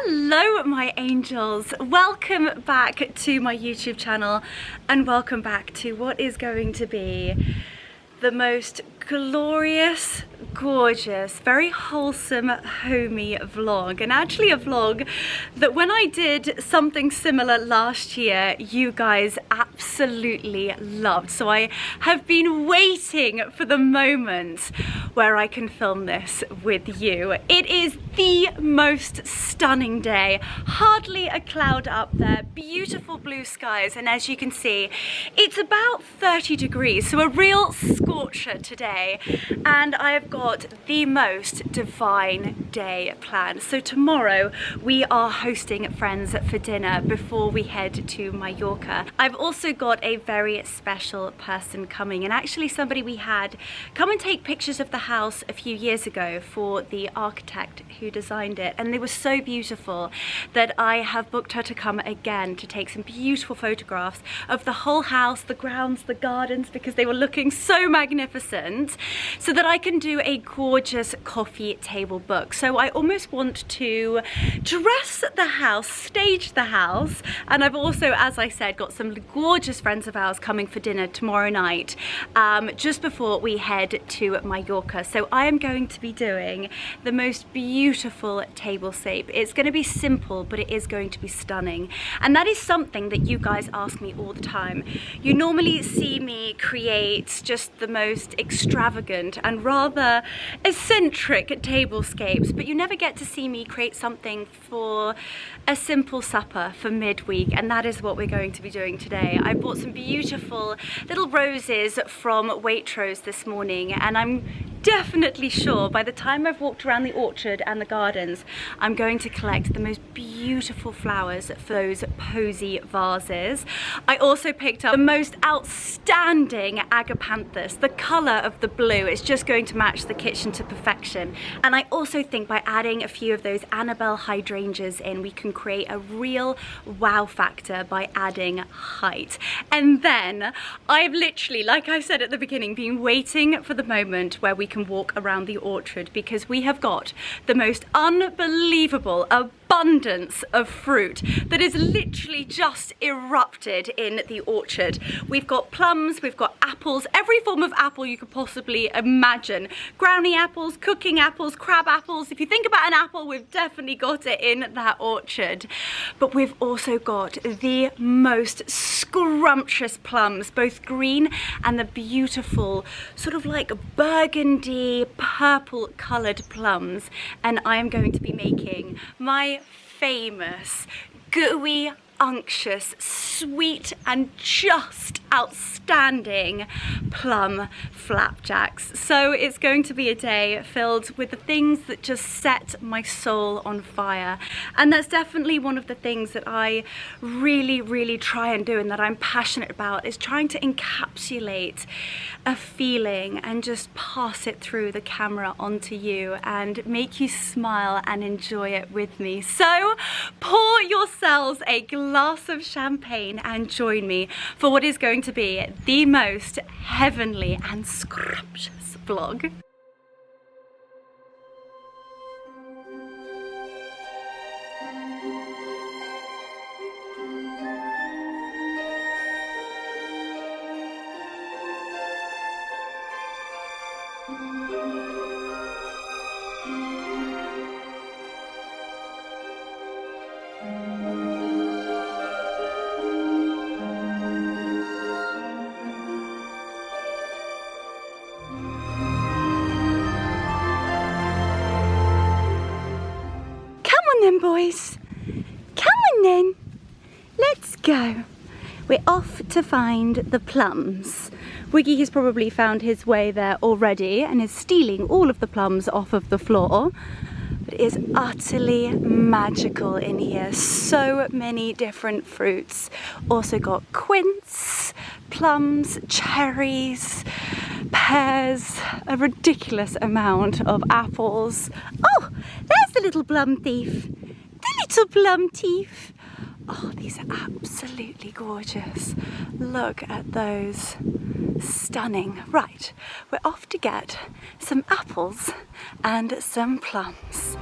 Hello my angels, welcome back to my YouTube channel and welcome back to what is going to be the most glorious, gorgeous, very wholesome, homey vlog, and actually a vlog that when I did something similar last year you guys absolutely loved. So I have been waiting for the moment where I can film this with you. It is the most stunning day, hardly a cloud up there, beautiful blue skies, and as you can see it's about 30 degrees, so a real scorcher today, and I've got the most divine day planned. So tomorrow we are hosting friends for dinner before we head to Mallorca. I've also got a very special person coming, and actually somebody we had come and take pictures of the house a few years ago for the architect who designed it, and they were so beautiful that I have booked her to come again to take some beautiful photographs of the whole house, the grounds, the gardens, because they were looking so magnificent, so that I can do a gorgeous coffee table book. So I almost want to dress the house, stage the house, and I've also, as I said, got some gorgeous friends of ours coming for dinner tomorrow night, just before we head to Mallorca. So I am going to be doing the most beautiful tablescape. It's going to be simple, but it is going to be stunning, and that is something that you guys ask me all the time. You normally see me create just the most extravagant and rather eccentric tablescapes, but you never get to see me create something for a simple supper for midweek, and that is what we're going to be doing today. I bought some beautiful little roses from Waitrose this morning, and I'm definitely sure by the time I've walked around the orchard and the gardens, I'm going to collect the most beautiful flowers for those posy vases. I also picked up the most outstanding agapanthus. The colour of the blue is just going to match the kitchen to perfection. And I also think by adding a few of those Annabelle hydrangeas in, we can create a real wow factor by adding height. And then I've literally, like I said at the beginning, been waiting for the moment where we can walk around the orchard, because we have got the most unbelievable abundance of fruit that is literally just erupted in the orchard. We've got plums, we've got apples, every form of apple you could possibly imagine. Brownie apples, cooking apples, crab apples. If you think about an apple, we've definitely got it in that orchard. But we've also got the most scrumptious plums, both green and the beautiful sort of like burgundy, purple coloured plums. And I am going to be making my famous gooey, unctuous, sweet and just outstanding plum flapjacks. So it's going to be a day filled with the things that just set my soul on fire, and that's definitely one of the things that I really try and do, and that I'm passionate about, is trying to encapsulate a feeling and just pass it through the camera onto you and make you smile and enjoy it with me. So pour yourselves a glass of champagne and join me for what is going to be the most heavenly and scrumptious vlog. Boys, come on then, let's go. We're off to find the plums. Wiggy has probably found his way there already and is stealing all of the plums off of the floor. But it is utterly magical in here. So many different fruits. Also got quince, plums, cherries, pears, a ridiculous amount of apples. Oh, there's the little plum thief. The little plum thief. Oh, these are absolutely gorgeous. Look at those. Stunning. Right, we're off to get some apples and some plums.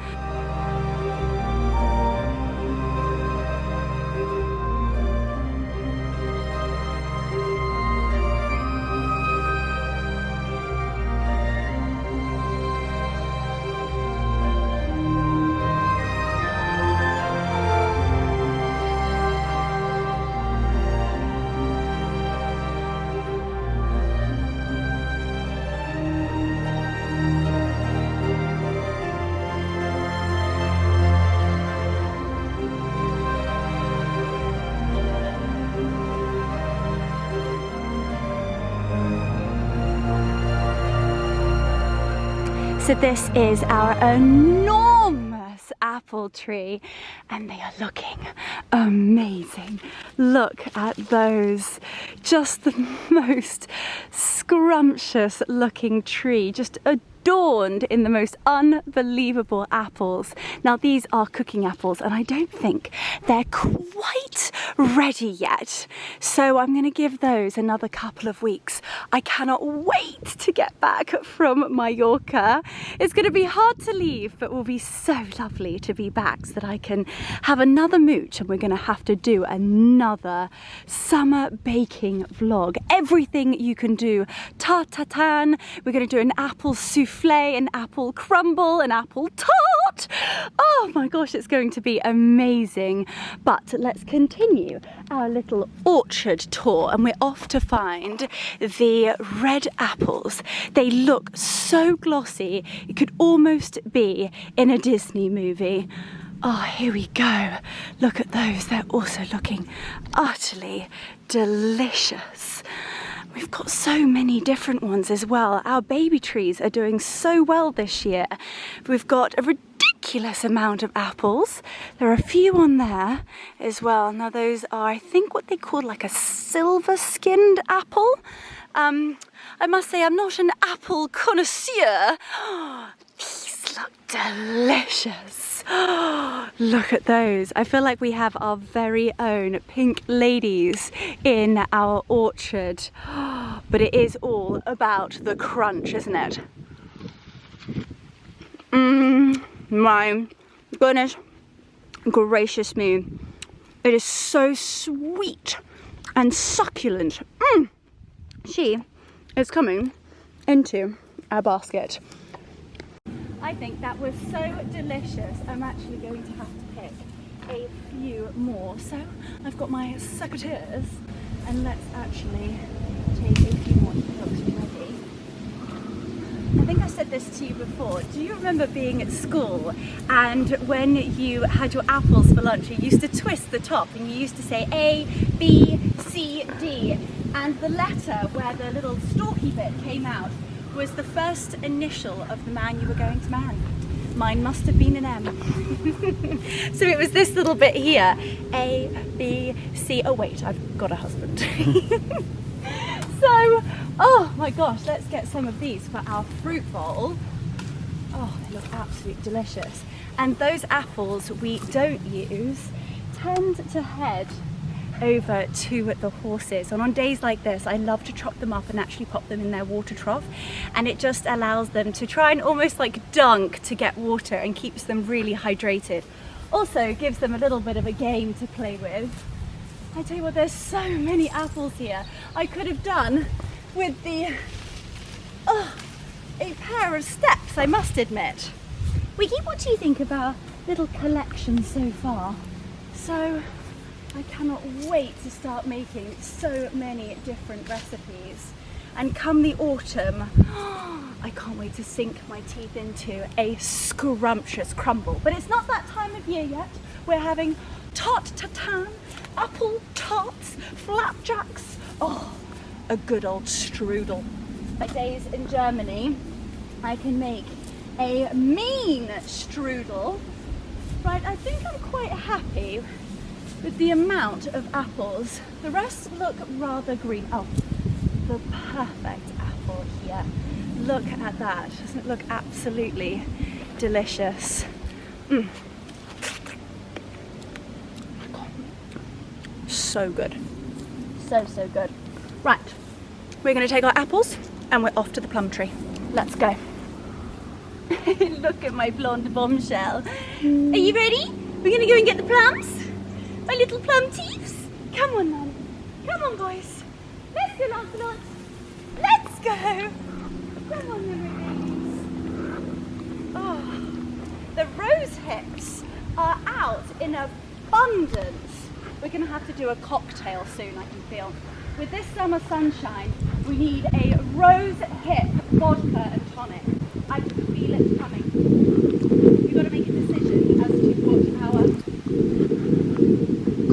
So this is our enormous apple tree and they are looking amazing. Look at those. Just the most scrumptious looking tree. Just adorned in the most unbelievable apples. Now these are cooking apples and I don't think they're quite ready yet. So I'm going to give those another couple of weeks. I cannot wait to get back from Mallorca. It's going to be hard to leave, but it will be so lovely to be back so that I can have another mooch, and we're going to have to do another summer baking vlog. Everything you can do. Tartatan, we're going to do an apple souffle, an apple crumble, an apple tart. Oh my gosh, it's going to be amazing. But let's continue our little orchard tour, and we're off to find the red apples. They look so glossy, it could almost be in a Disney movie. Oh, here we go. Look at those. They're also looking utterly delicious. We've got so many different ones as well. Our baby trees are doing so well this year. We've got a ridiculous amount of apples. There are a few on there as well. Now those are, I think, what they call like a silver-skinned apple. I must say I'm not an apple connoisseur. These look delicious. Look at those. I feel like we have our very own pink ladies in our orchard. But it is all about the crunch, isn't it? My goodness gracious me. It is so sweet and succulent. She is coming into our basket. I think that was so delicious. I'm actually going to have to pick a few more. So I've got my secateurs and let's actually take a few more looks ready. I think I said this to you before. Do you remember being at school and when you had your apples for lunch, you used to twist the top and you used to say A, B, C, D, and the letter where the little stalky bit came out was the first initial of the man you were going to marry. Mine must have been an M. So it was this little bit here, A, B, C. Oh wait, I've got a husband. So, oh my gosh, let's get some of these for our fruit bowl. Oh, they look absolutely delicious. And those apples we don't use tend to head over to the horses, and on days like this I love to chop them up and actually pop them in their water trough, and it just allows them to try and almost like dunk to get water and keeps them really hydrated. Also gives them a little bit of a game to play with. I tell you what, there's so many apples here. I could have done with the a pair of steps, I must admit. Wiggy, what do you think of our little collection so far? So I cannot wait to start making so many different recipes. And come the autumn, I can't wait to sink my teeth into a scrumptious crumble. But it's not that time of year yet. We're having tart tatin, apple tarts, flapjacks. Oh, a good old strudel. My days in Germany, I can make a mean strudel. Right, I think I'm quite happy with the amount of apples. The rest look rather green. Oh, the perfect apple here. Look at that. Doesn't it look absolutely delicious? So good. So good. Right, we're going to take our apples and we're off to the plum tree. Let's go. Look at my blonde bombshell. Are you ready? We're going to go and get the plums? My little plum teeths? Come on, Mum. Come on, boys. Let's go, Lancelot. Let's go. Come on, little babies. Oh, the rose hips are out in abundance. We're going to have to do a cocktail soon, I can feel. With this summer sunshine, we need a rose hip vodka and tonic. I can feel it coming. We've got to make a decision as to what our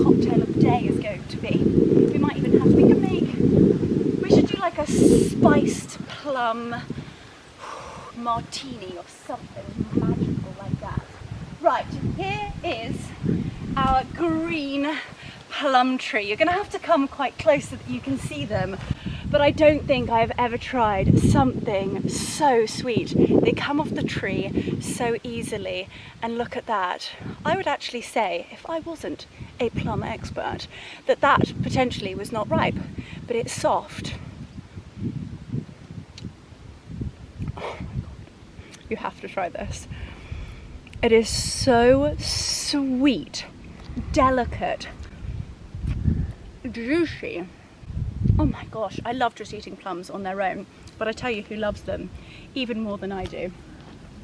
cocktail of the day is going to be. We might even have we should do like a spiced plum martini or something magical like that. Right, here is our green plum tree. You're gonna have to come quite close so that you can see them, but I don't think I've ever tried something so sweet. They come off the tree so easily, and look at that. I would actually say, if I wasn't a plum expert, that that potentially was not ripe, but it's soft. Oh my God, you have to try this. It is so sweet, delicate, juicy. Oh my gosh, I love just eating plums on their own, but I tell you who loves them even more than I do.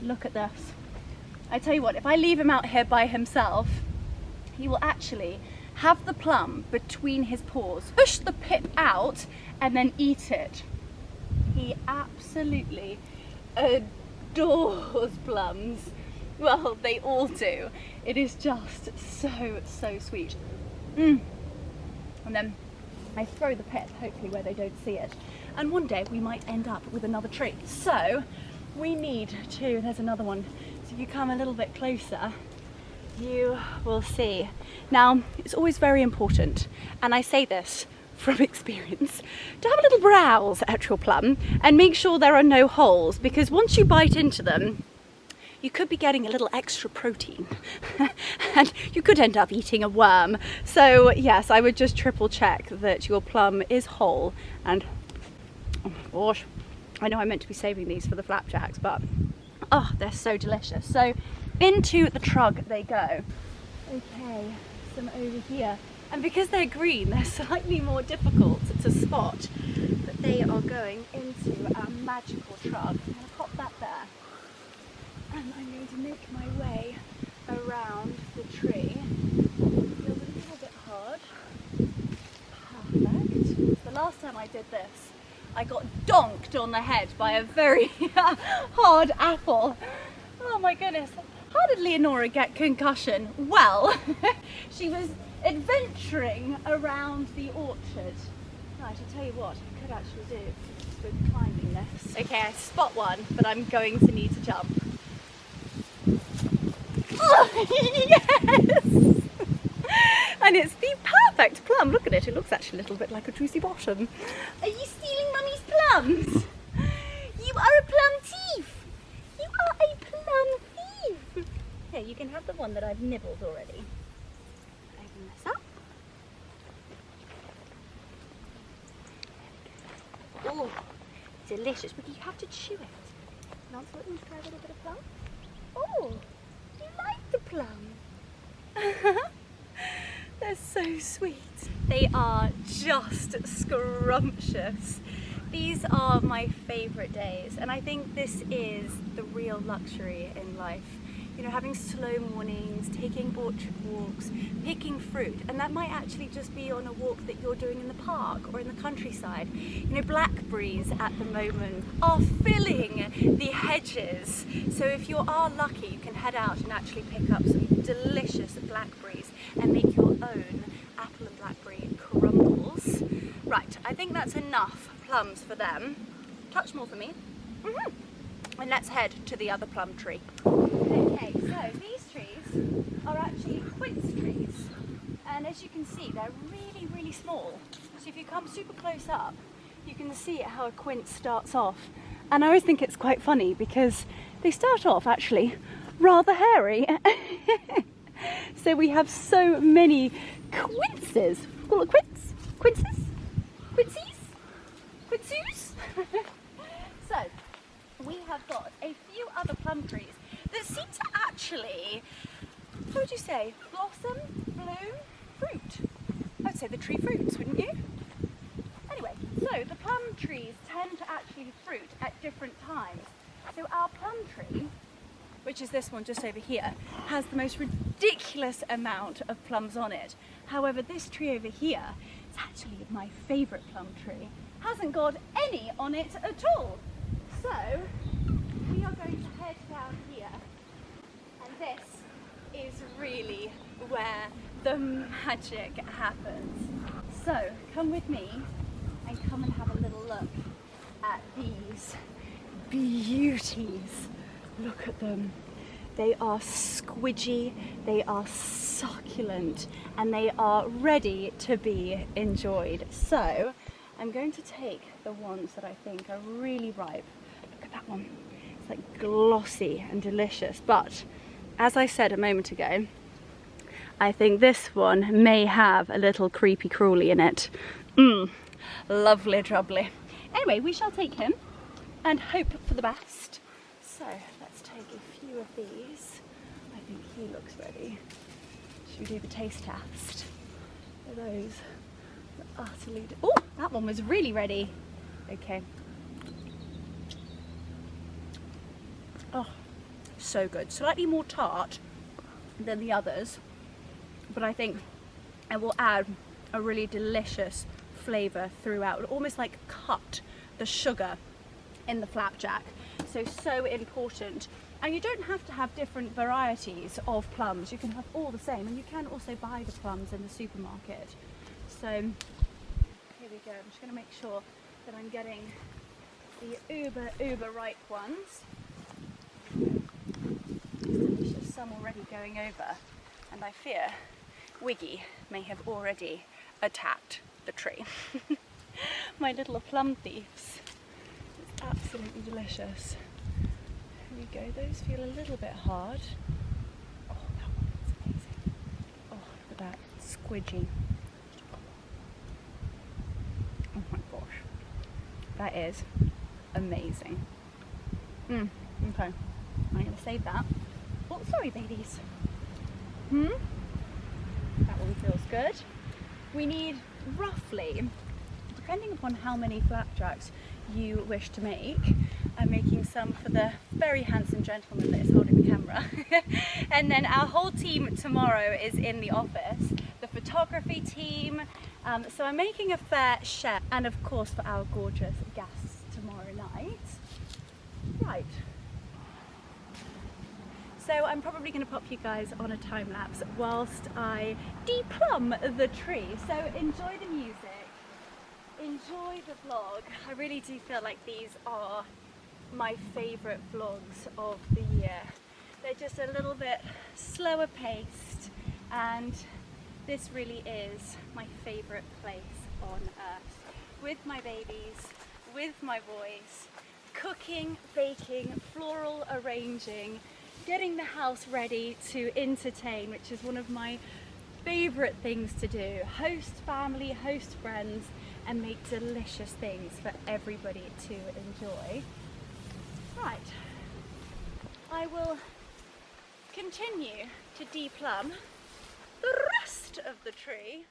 Look at this. I tell you what, if I leave him out here by himself, he will actually have the plum between his paws, push the pip out, and then eat it. He absolutely adores plums. Well, they all do. It is just so sweet. And then I throw the pip, hopefully where they don't see it. And one day we might end up with another tree. So we need to, there's another one. So if you come a little bit closer, you will see. Now, it's always very important, and I say this from experience, to have a little browse at your plum and make sure there are no holes, because once you bite into them, you could be getting a little extra protein and you could end up eating a worm. So yes, I would just triple check that your plum is whole. And oh my gosh, I know I meant to be saving these for the flapjacks, but oh, they're so delicious. So into the trug they go. Okay, some over here. And because they're green, they're slightly more difficult to spot, but they are going into our magical trug. I'm gonna pop that there. And I'm going to make my way around the tree. Feels a little bit hard. Perfect. The last time I did this, I got donked on the head by a very hard apple. Oh my goodness. How did Leonora get concussion? Well, she was adventuring around the orchard. Right, I'll tell you what, I could actually do with climbing this. Okay, I spot one, but I'm going to need to jump. Oh, yes! And it's the perfect plum. Look at it, it looks actually a little bit like a juicy bottom. Are you stealing Mummy's plums? You are a plum thief! You are a plum thief! Here, you can have the one that I've nibbled already. Open this up. Oh, delicious, but you have to chew it. Now, so let me try a little bit of plum. Oh! Like the plum. They're so sweet. They are just scrumptious. These are my favourite days, and I think this is the real luxury in life. You know, having slow mornings, taking orchard walks, picking fruit, and that might actually just be on a walk that you're doing in the park or in the countryside. You know, blackberries at the moment are filling the hedges. So if you are lucky, you can head out and actually pick up some delicious blackberries and make your own apple and blackberry crumbles. Right, I think that's enough plums for them. Touch more for me. And let's head to the other plum tree. Okay, so these trees are actually quince trees, and as you can see, they're really small. So if you come super close up, you can see how a quince starts off. And I always think it's quite funny because they start off actually rather hairy. So we have so many quinces. Call it quince? Quinces? Quincies? Quincews? So we have got a few other plum trees that seem to actually, what would you say, blossom, bloom, fruit? I would say the tree fruits, wouldn't you? Anyway, so the plum trees tend to actually fruit at different times. So our plum tree, which is this one just over here, has the most ridiculous amount of plums on it. However, this tree over here is actually my favourite plum tree. Hasn't got any on it at all. So we are going to head down here, and this is really where the magic happens. So come with me and come and have a little look at these beauties. Look at them. They are squidgy, they are succulent, and they are ready to be enjoyed. So I'm going to take the ones that I think are really ripe. Look at that one. It's like glossy and delicious. But as I said a moment ago, I think this one may have a little creepy crawly in it. Lovely drubbly. Anyway, we shall take him and hope for the best. So let's take a few of these. I think he looks ready. Should we do the taste test? For those that utterly... Oh, that one was really ready. Okay. Oh, so good. Slightly more tart than the others, but I think it will add a really delicious flavour throughout. It'll almost like cut the sugar in the flapjack. So important. And you don't have to have different varieties of plums. You can have all the same, and you can also buy the plums in the supermarket. So here we go. I'm just going to make sure that I'm getting the uber ripe ones. There's some already going over, and I fear Wiggy may have already attacked the tree. My little plum thieves. It's absolutely delicious. Here we go. Those feel a little bit hard. Oh, that one is amazing. Oh, look at that. Squidgy. Oh my gosh. That is amazing. Okay. I'm going to save that. Oh, sorry, babies. That one feels good. We need roughly, depending upon how many flapjacks you wish to make, I'm making some for the very handsome gentleman that is holding the camera. And then our whole team tomorrow is in the office, the photography team. So I'm making a fair share, and of course for our gorgeous guests tomorrow night. Right. So I'm probably going to pop you guys on a time lapse whilst I deplumb the tree. So enjoy the music, enjoy the vlog. I really do feel like these are my favourite vlogs of the year. They're just a little bit slower paced, and this really is my favourite place on earth. With my babies, with my boys, cooking, baking, floral arranging, getting the house ready to entertain, which is one of my favourite things to do. Host family, host friends, and make delicious things for everybody to enjoy. Right, I will continue to deplumb the rest of the tree.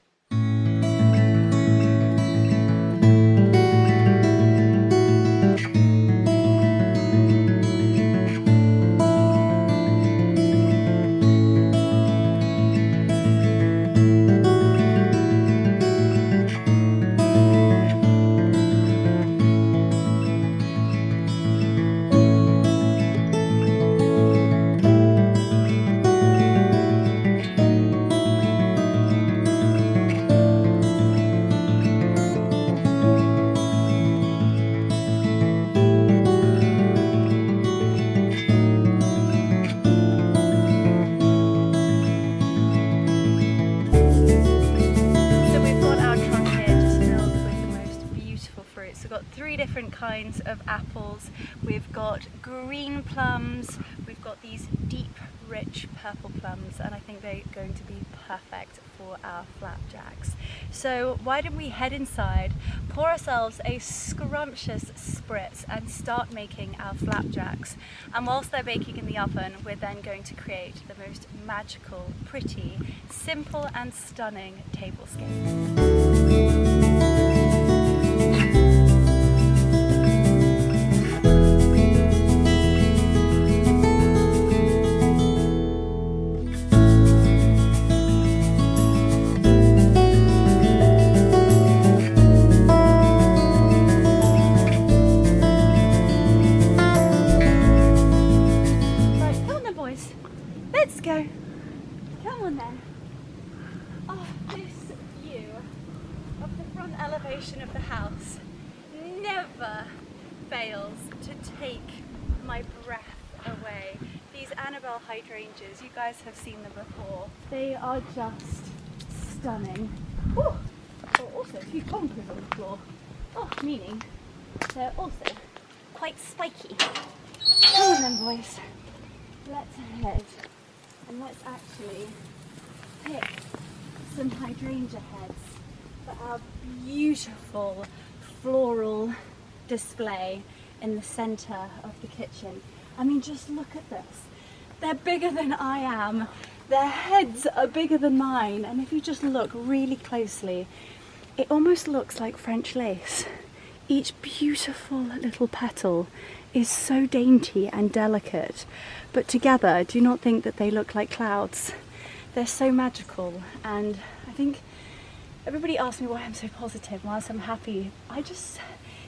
Different kinds of apples. We've got green plums, we've got these deep rich purple plums, and I think they're going to be perfect for our flapjacks. So why don't we head inside, pour ourselves a scrumptious spritz and start making our flapjacks, and whilst they're baking in the oven we're then going to create the most magical, pretty, simple and stunning tablescape. fails to take my breath away. These Annabelle hydrangeas, you guys have seen them before. They are just stunning. Ooh. Oh, also a few conkers on the floor. Oh, meaning they're also quite spiky. Come on then, boys. Let's head and let's actually pick some hydrangea heads for our beautiful floral display in the centre of the kitchen. I mean, just look at this. They're bigger than I am. Their heads are bigger than mine. And if you just look really closely, it almost looks like French lace. Each beautiful little petal is so dainty and delicate, but together, do you not think that they look like clouds? They're so magical, and I think everybody asks me why I'm so positive, whilst I'm happy. I just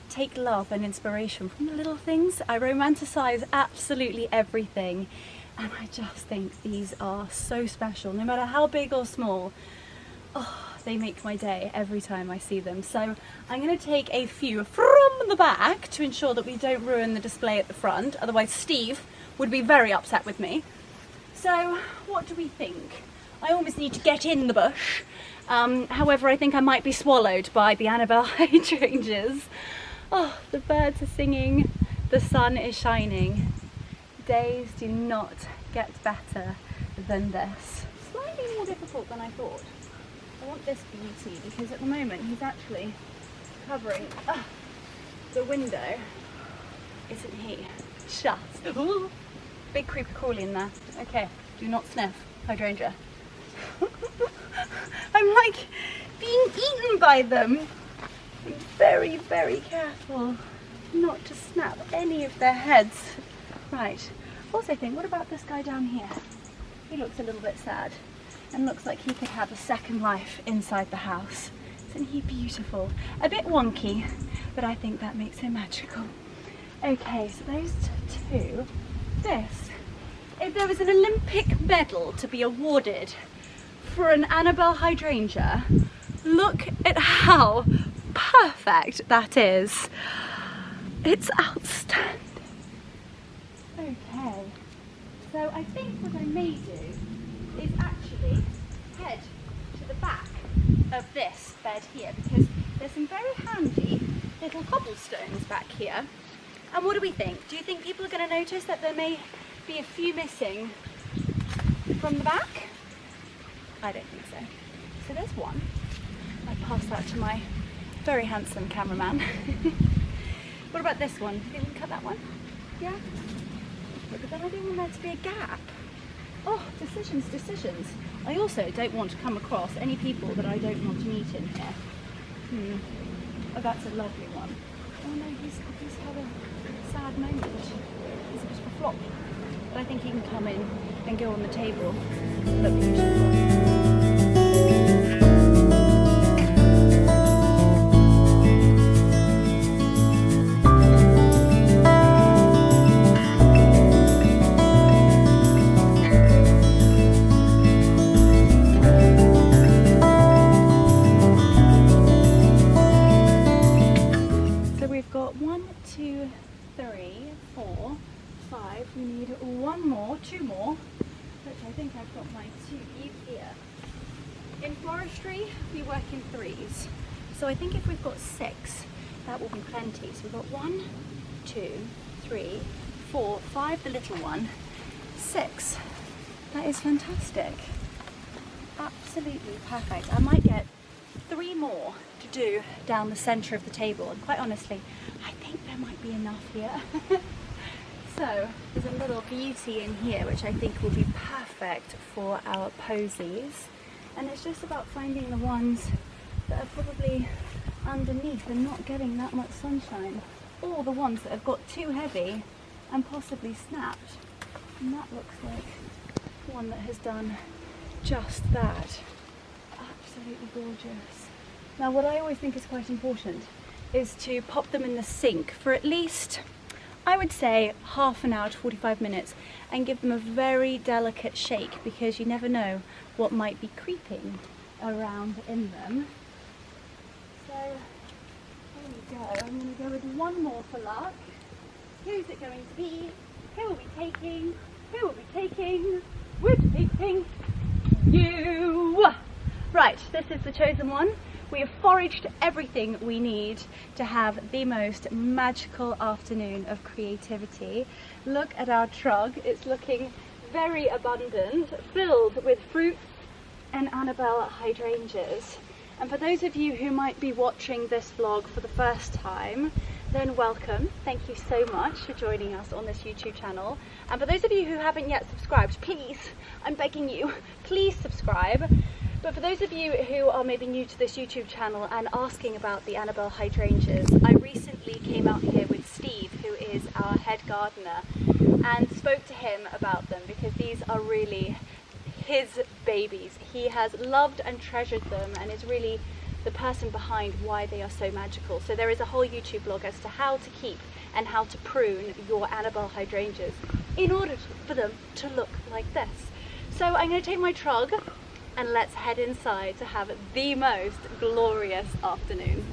take love and inspiration from the little things. I romanticize absolutely everything, and I just think these are so special, no matter how big or small. Oh, they make my day every time I see them. So I'm going to take a few from the back to ensure that we don't ruin the display at the front, otherwise Steve would be very upset with me. So what do we think? I almost need to get in the bush. However, I think I might be swallowed by the Annabelle hydrangeas. Oh, the birds are singing, the sun is shining. Days do not get better than this. Slightly more difficult than I thought. I want this beauty because at the moment he's actually covering the window, isn't he? Shut. Ooh, big creepy crawly in there. Okay, do not sniff, hydrangea. I'm like being eaten by them. I'm very, very careful not to snap any of their heads. Right, also think, what about this guy down here? He looks a little bit sad and looks like he could have a second life inside the house. Isn't he beautiful? A bit wonky, but I think that makes him magical. Okay, so those two. This, if there was an Olympic medal to be awarded for an Annabelle hydrangea, look at how perfect that is. It's outstanding. Okay, so I think what I may do is actually head to the back of this bed here, because there's some very handy little cobblestones back here. And what do we think? Do you think people are going to notice that there may be a few missing from the back? I don't think so. So there's one. I pass that to my very handsome cameraman. What about this one? Do you think we can cut that one? Yeah? But then I don't want there to be a gap. Oh, decisions, decisions. I also don't want to come across any people that I don't want to meet in here. Oh, that's a lovely one. Oh no, he's had a sad moment. He's a bit of a flop. But I think he can come in and go on the table. Look beautiful. Two more, which I think I've got my two here. In forestry, we work in threes. So I think if we've got 6, that will be plenty. So we've got 1, 2, 3, 4, 5, the little one, 6. That is fantastic. Absolutely perfect. I might get 3 more to do down the center of the table. And quite honestly, I think there might be enough here. So there's a little beauty in here which I think will be perfect for our posies, and it's just about finding the ones that are probably underneath and not getting that much sunshine, or the ones that have got too heavy and possibly snapped. And that looks like one that has done just that. Absolutely gorgeous. Now what I always think is quite important is to pop them in the sink for at least, I would say, half an hour to 45 minutes and give them a very delicate shake, because you never know what might be creeping around in them. So there we go. I'm going to go with one more for luck. Who's it going to be? Who are we taking? Who are we taking? We're taking you! Right, this is the chosen one. We have foraged everything we need to have the most magical afternoon of creativity. Look at our trug. It's looking very abundant, filled with fruits and Annabelle hydrangeas. And for those of you who might be watching this vlog for the first time, then welcome. Thank you so much for joining us on this YouTube channel. And for those of you who haven't yet subscribed, please, I'm begging you, please subscribe. But for those of you who are maybe new to this YouTube channel and asking about the Annabelle hydrangeas, I recently came out here with Steve, who is our head gardener, and spoke to him about them because these are really his babies. He has loved and treasured them and is really the person behind why they are so magical. So there is a whole YouTube blog as to how to keep and how to prune your Annabelle hydrangeas in order for them to look like this. So I'm going to take my trug and let's head inside to have the most glorious afternoon.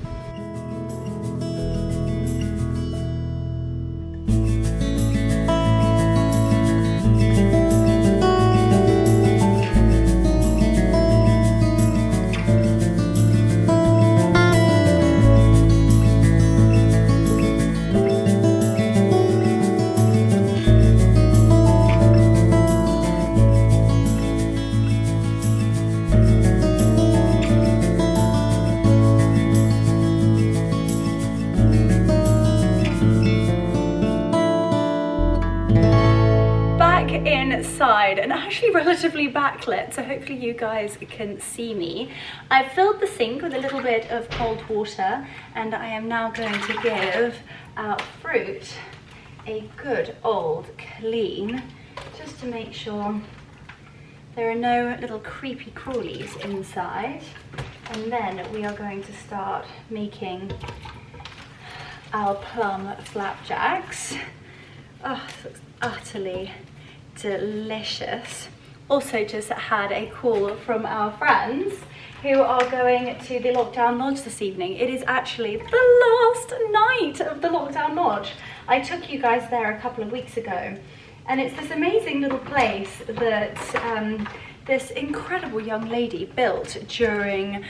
Inside and actually relatively backlit, so hopefully you guys can see me. I've filled the sink with a little bit of cold water and I am now going to give our fruit a good old clean, just to make sure there are no little creepy crawlies inside. And then we are going to start making our plum flapjacks. Oh, this looks utterly delicious. Also just had a call from our friends who are going to the lockdown lodge this evening. It is actually the last night of the lockdown lodge. I took you guys there a couple of weeks ago and it's this amazing little place that this incredible young lady built during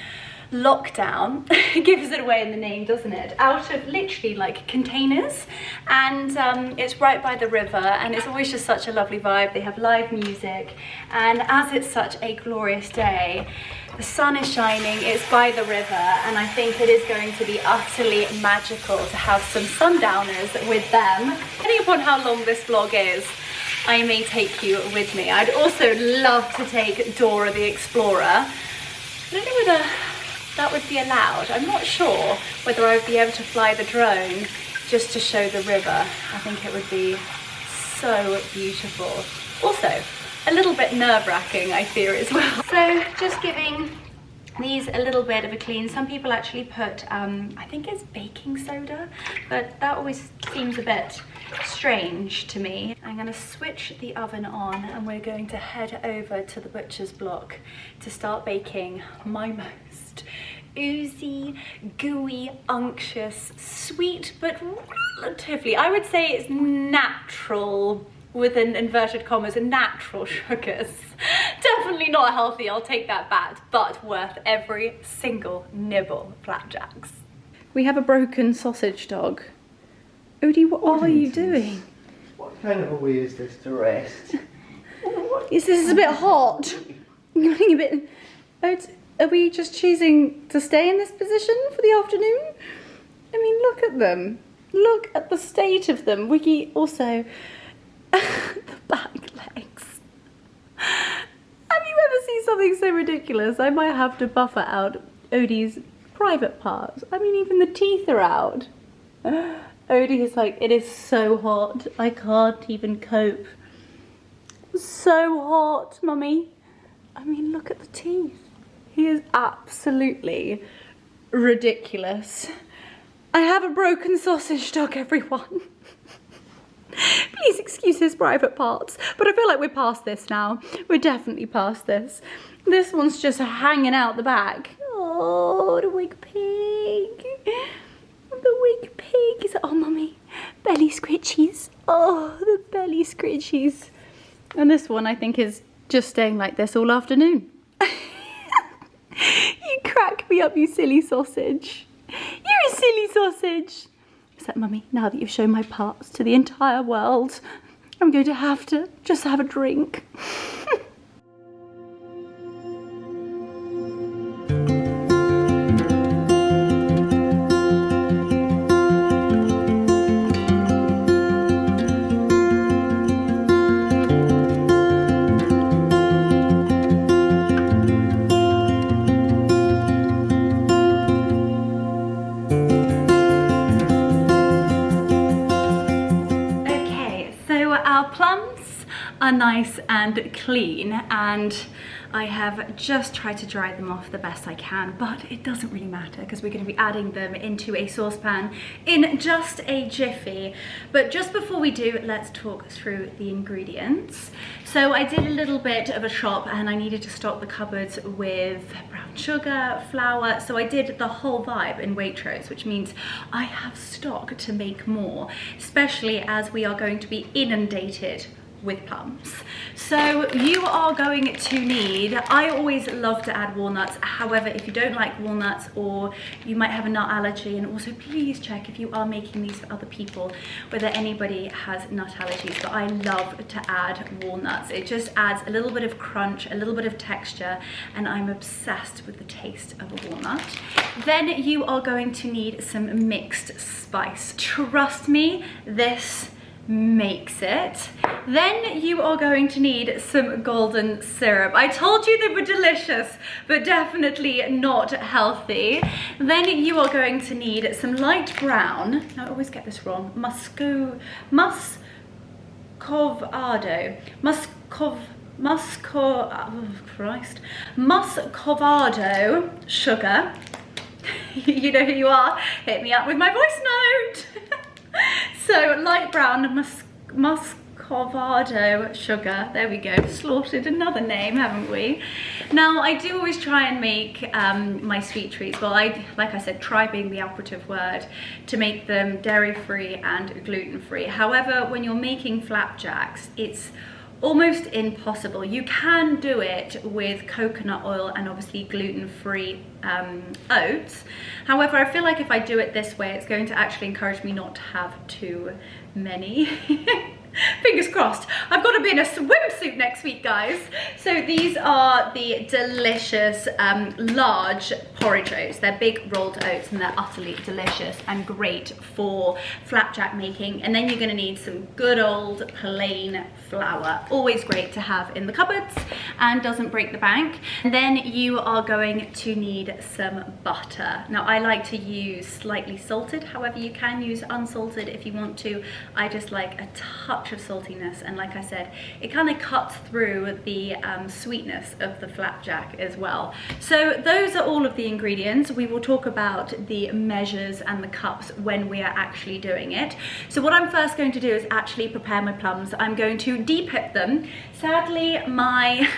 lockdown. It gives it away in the name, doesn't it? Out of literally like containers, and it's right by the river and it's always just such a lovely vibe. They have live music, and as it's such a glorious day, the sun is shining, it's by the river, and I think it is going to be utterly magical to have some sundowners with them. Depending upon how long this vlog is, I may take you with me. I'd also love to take Dora the Explorer. I don't know whether that would be allowed. I'm not sure whether I would be able to fly the drone just to show the river. I think it would be so beautiful. Also, a little bit nerve-wracking, I fear, as well. So just giving these a little bit of a clean. Some people actually put, I think it's baking soda, but that always seems a bit strange to me. I'm going to switch the oven on and we're going to head over to the butcher's block to start baking my most oozy, gooey, unctuous, sweet, but relatively, I would say it's natural, within inverted commas, natural sugars. Definitely not healthy, I'll take that back, but worth every single nibble. Flapjacks. We have a broken sausage dog. Odie, what are you doing? What kind of a way is this to rest? This is a bit hot. I'm getting a bit... Are we just choosing to stay in this position for the afternoon? I mean, look at them. Look at the state of them. Wiki also... the back legs. Have you ever seen something so ridiculous? I might have to buffer out Odie's private parts. I mean, even the teeth are out. Odie is like, it is so hot. I can't even cope. So hot, mummy. I mean, look at the teeth. He is absolutely ridiculous. I have a broken sausage dog, everyone. Please excuse his private parts, but I feel like we're past this now. We're definitely past this. This one's just hanging out the back. Oh, the wig pig. The wig pig. Oh, mummy, belly scritchies. Oh, the belly scritchies. And this one I think is just staying like this all afternoon. You crack me up, you silly sausage. You're a silly sausage. Except, Mummy, now that you've shown my parts to the entire world, I'm going to have to just have a drink. Are nice and clean, and I have just tried to dry them off the best I can, but it doesn't really matter because we're going to be adding them into a saucepan in just a jiffy. But just before we do, let's talk through the ingredients. So I did a little bit of a shop and I needed to stock the cupboards with brown sugar, flour, so I did the whole vibe in Waitrose, which means I have stock to make more, especially as we are going to be inundated with plums. So you are going to need, I always love to add walnuts, however if you don't like walnuts or you might have a nut allergy, and also please check if you are making these for other people whether anybody has nut allergies, but I love to add walnuts. It just adds a little bit of crunch, a little bit of texture, and I'm obsessed with the taste of a walnut. Then you are going to need some mixed spice. Trust me, this makes it. Then you are going to need some golden syrup. I told you they were delicious, but definitely not healthy. Then you are going to need some light brown, I always get this wrong, muscovado sugar. You know who you are, hit me up with my voice note. So light brown muscovado sugar, there we go, slaughtered another name, haven't we? Now I do always try and make my sweet treats, well like I said, try being the operative word, to make them dairy free and gluten free. However, when you're making flapjacks, it's almost impossible. You can do it with coconut oil and obviously gluten-free oats. However, I feel like if I do it this way, it's going to actually encourage me not to have too many. Fingers crossed. I've got to be in a swimsuit next week, guys. So these are the delicious large porridge oats. They're big rolled oats and they're utterly delicious and great for flapjack making. And then you're going to need some good old plain flour. Always great to have in the cupboards and doesn't break the bank. And then you are going to need some butter. Now I like to use slightly salted, however you can use unsalted if you want to. I just like a touch of saltiness, and like I said, it kind of cuts through the sweetness of the flapjack as well. So those are all of the ingredients. We will talk about the measures and the cups when we are actually doing it. So what I'm first going to do is actually prepare my plums. I'm going to de-pip them. Sadly, my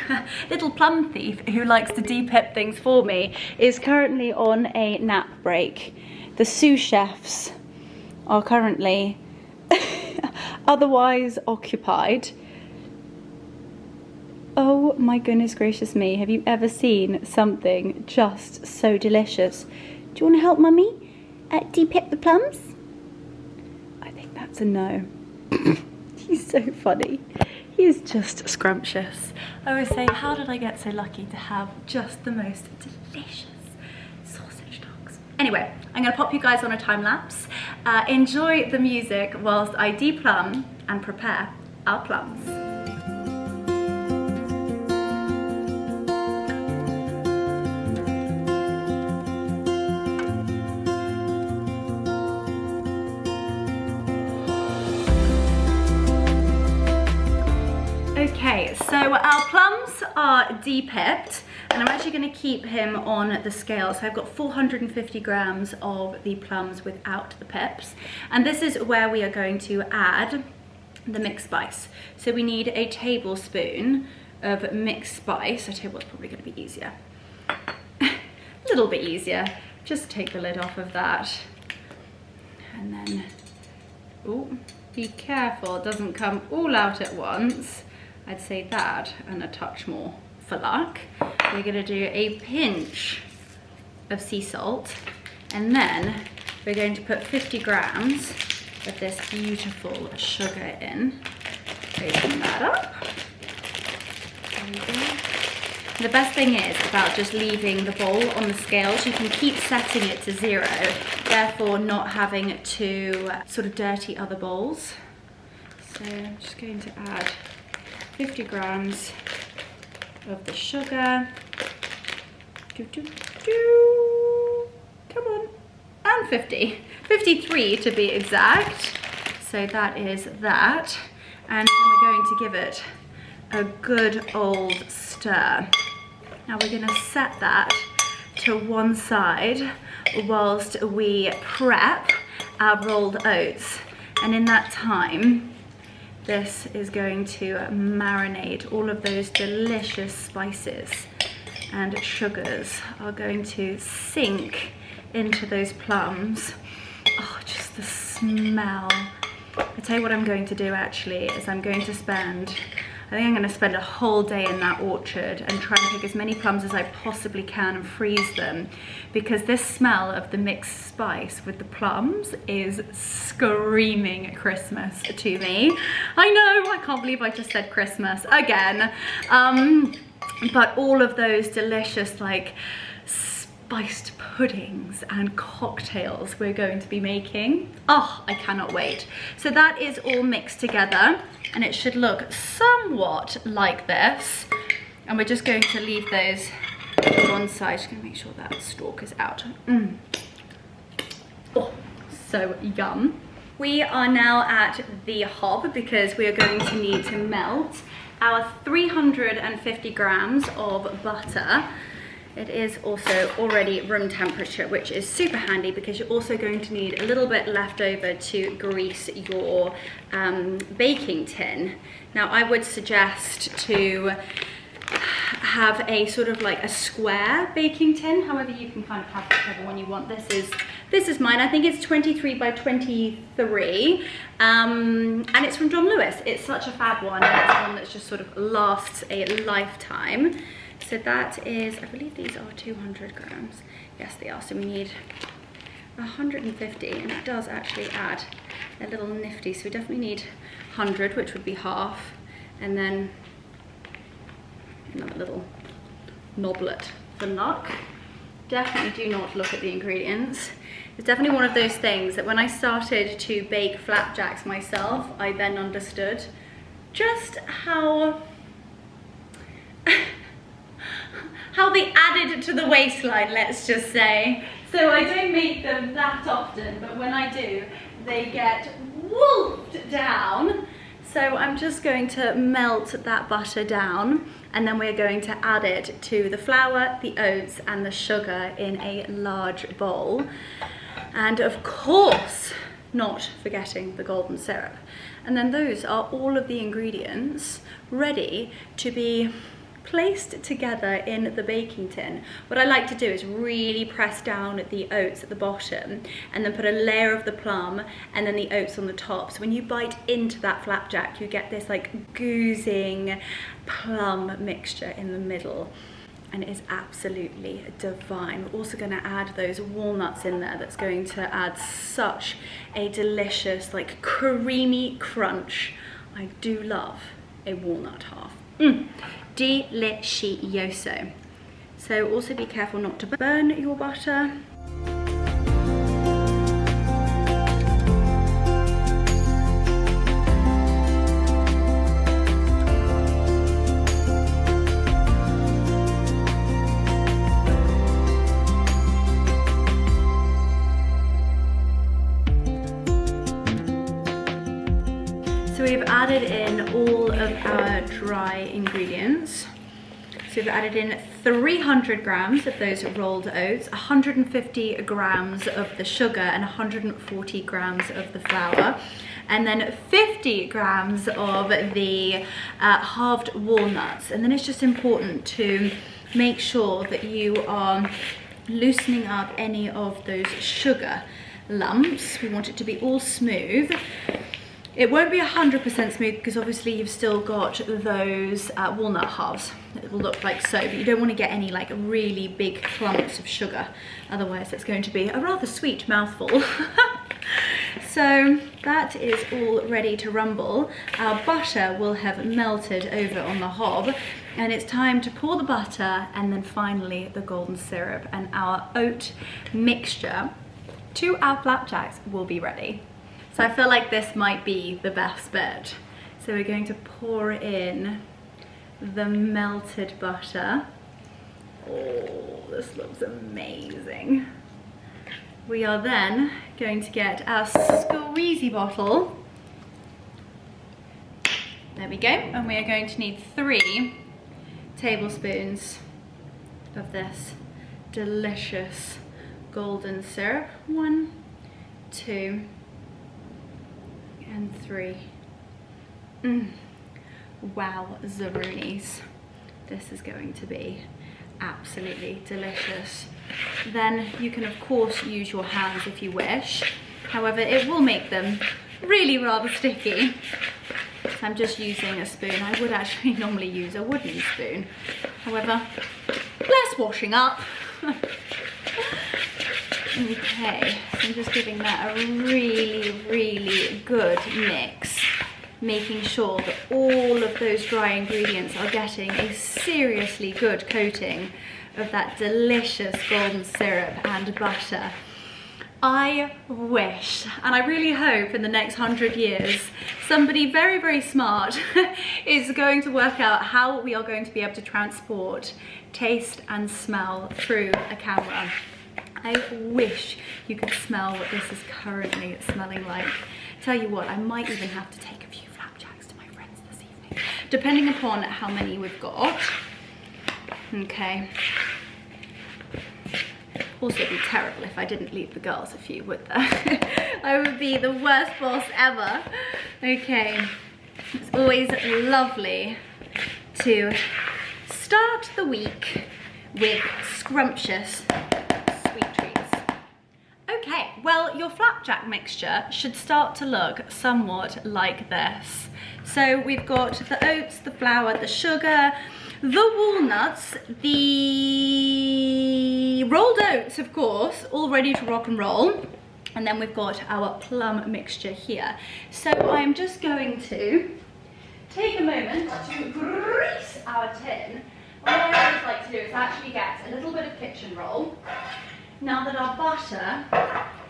little plum thief who likes to de-pip things for me is currently on a nap break. The sous chefs are currently otherwise occupied. Oh my goodness gracious me, have you ever seen something just so delicious? Do you want to help Mummy de-pip the plums? I think that's a no. He's so funny. He is just scrumptious. I always say, how did I get so lucky to have just the most delicious sausage dogs? Anyway, I'm going to pop you guys on a time lapse. Enjoy the music whilst I de-plum and prepare our plums. Okay, so our plums are de-pipped, and I'm actually going to keep him on the scale. So I've got 450 grams of the plums without the pips, and this is where we are going to add the mixed spice. So we need a tablespoon of mixed spice. I tell you what's probably going to be easier. A little bit easier. Just take the lid off of that, and then oh, be careful, it doesn't come all out at once. I'd say that and a touch more for luck. We're gonna do a pinch of sea salt, and then we're going to put 50 grams of this beautiful sugar in. Open that up. There we go. The best thing is about just leaving the bowl on the scales, you can keep setting it to 0, therefore not having to sort of dirty other bowls. So I'm just going to add 50 grams of the sugar. Come on. And 50. 53 to be exact. So that is that. And then we're going to give it a good old stir. Now we're going to set that to one side whilst we prep our rolled oats. And in that time, this is going to marinate. All of those delicious spices and sugars are going to sink into those plums. Oh, just the smell. I tell you what I'm going to do actually is I'm going to spend a whole day in that orchard and try and pick as many plums as I possibly can and freeze them, because this smell of the mixed spice with the plums is screaming Christmas to me. I know, I can't believe I just said Christmas again. But all of those delicious like spiced puddings and cocktails we're going to be making. Oh, I cannot wait. So that is all mixed together and it should look somewhat like this. And we're just going to leave those to one side. Just gonna make sure that stalk is out. Oh, so yum. We are now at the hob because we are going to need to melt our 350 grams of butter. It is also already room temperature, which is super handy because you're also going to need a little bit left over to grease your baking tin. Now I would suggest to have a sort of like a square baking tin. However, you can kind of have whichever one you want. This is mine. I think it's 23 by 23, and it's from John Lewis. It's such a fab one, and it's one that just sort of lasts a lifetime. So that is, I believe these are 200 grams. Yes, they are. So we need 150, and it does actually add a little nifty. So we definitely need 100, which would be half, and then another little noblet for luck. Definitely do not look at the ingredients. It's definitely one of those things that when I started to bake flapjacks myself, I then understood just how they added to the waistline, let's just say. So I don't make them that often, but when I do, they get wolfed down. So I'm just going to melt that butter down, and then we're going to add it to the flour, the oats, and the sugar in a large bowl. And of course, not forgetting the golden syrup. And then those are all of the ingredients ready to be placed together in the baking tin. What I like to do is really press down the oats at the bottom and then put a layer of the plum and then the oats on the top. So when you bite into that flapjack, you get this like oozing plum mixture in the middle, and it is absolutely divine. We're also going to add those walnuts in there. That's going to add such a delicious like creamy crunch. I do love a walnut half. Delicioso. So also be careful not to burn your butter. So we've added in all of our dry ingredients. So we've added in 300 grams of those rolled oats, 150 grams of the sugar, and 140 grams of the flour, and then 50 grams of the halved walnuts. And then it's just important to make sure that you are loosening up any of those sugar lumps. We want it to be all smooth. It won't be 100% smooth because obviously you've still got those walnut halves. It will look like so, but you don't want to get any like really big clumps of sugar. Otherwise it's going to be a rather sweet mouthful. So that is all ready to rumble. Our butter will have melted over on the hob, and it's time to pour the butter and then finally the golden syrup, and our oat mixture to our flapjacks will be ready. So I feel like this might be the best bit. So we're going to pour in the melted butter. Oh, this looks amazing. We are then going to get our squeezy bottle. There we go. And we are going to need 3 tablespoons of this delicious golden syrup. 1, 2, and 3. Wow, zaroonies. This is going to be absolutely delicious. Then you can of course use your hands if you wish. However, it will make them really rather sticky. So I'm just using a spoon. I would actually normally use a wooden spoon. However, less washing up. Okay, so I'm just giving that a really good mix, making sure that all of those dry ingredients are getting a seriously good coating of that delicious golden syrup and butter. I wish, and I really hope in the next 100 years, somebody very smart is going to work out how we are going to be able to transport taste and smell through a camera. I wish you could smell what this is currently smelling like. Tell you what, I might even have to take a few flapjacks to my friends this evening, depending upon how many we've got. Okay. Also, it'd be terrible if I didn't leave the girls a few, would there? I would be the worst boss ever. Okay, it's always lovely to start the week with scrumptious sweet treats. Okay, well, your flapjack mixture should start to look somewhat like this. So we've got the oats, the flour, the sugar, the walnuts, the rolled oats, of course, all ready to rock and roll. And then we've got our plum mixture here. So I'm just going to take a moment to grease our tin. What I always like to do is actually get a little bit of kitchen roll. Now that our butter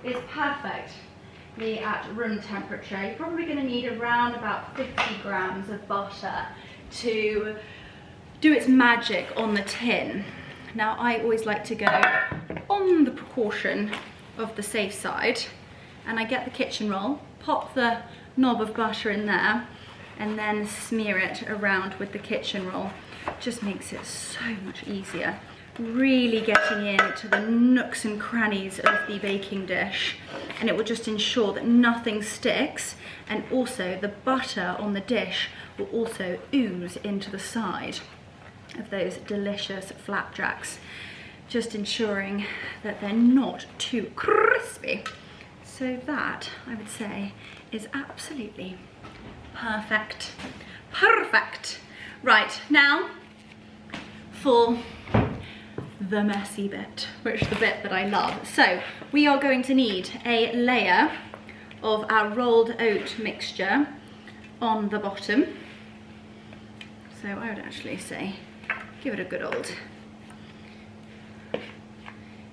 is perfectly at room temperature, you're probably going to need around about 50 grams of butter to do its magic on the tin. Now I always like to go on the precaution of the safe side, and I get the kitchen roll, pop the knob of butter in there, and then smear it around with the kitchen roll. Just makes it so much easier. Really getting into the nooks and crannies of the baking dish, and it will just ensure that nothing sticks, and also the butter on the dish will also ooze into the side of those delicious flapjacks, just ensuring that they're not too crispy. So that, I would say, is absolutely perfect. Perfect. Right, now for the messy bit, which is the bit that I love. So we are going to need a layer of our rolled oat mixture on the bottom. So I would actually say give it a good old,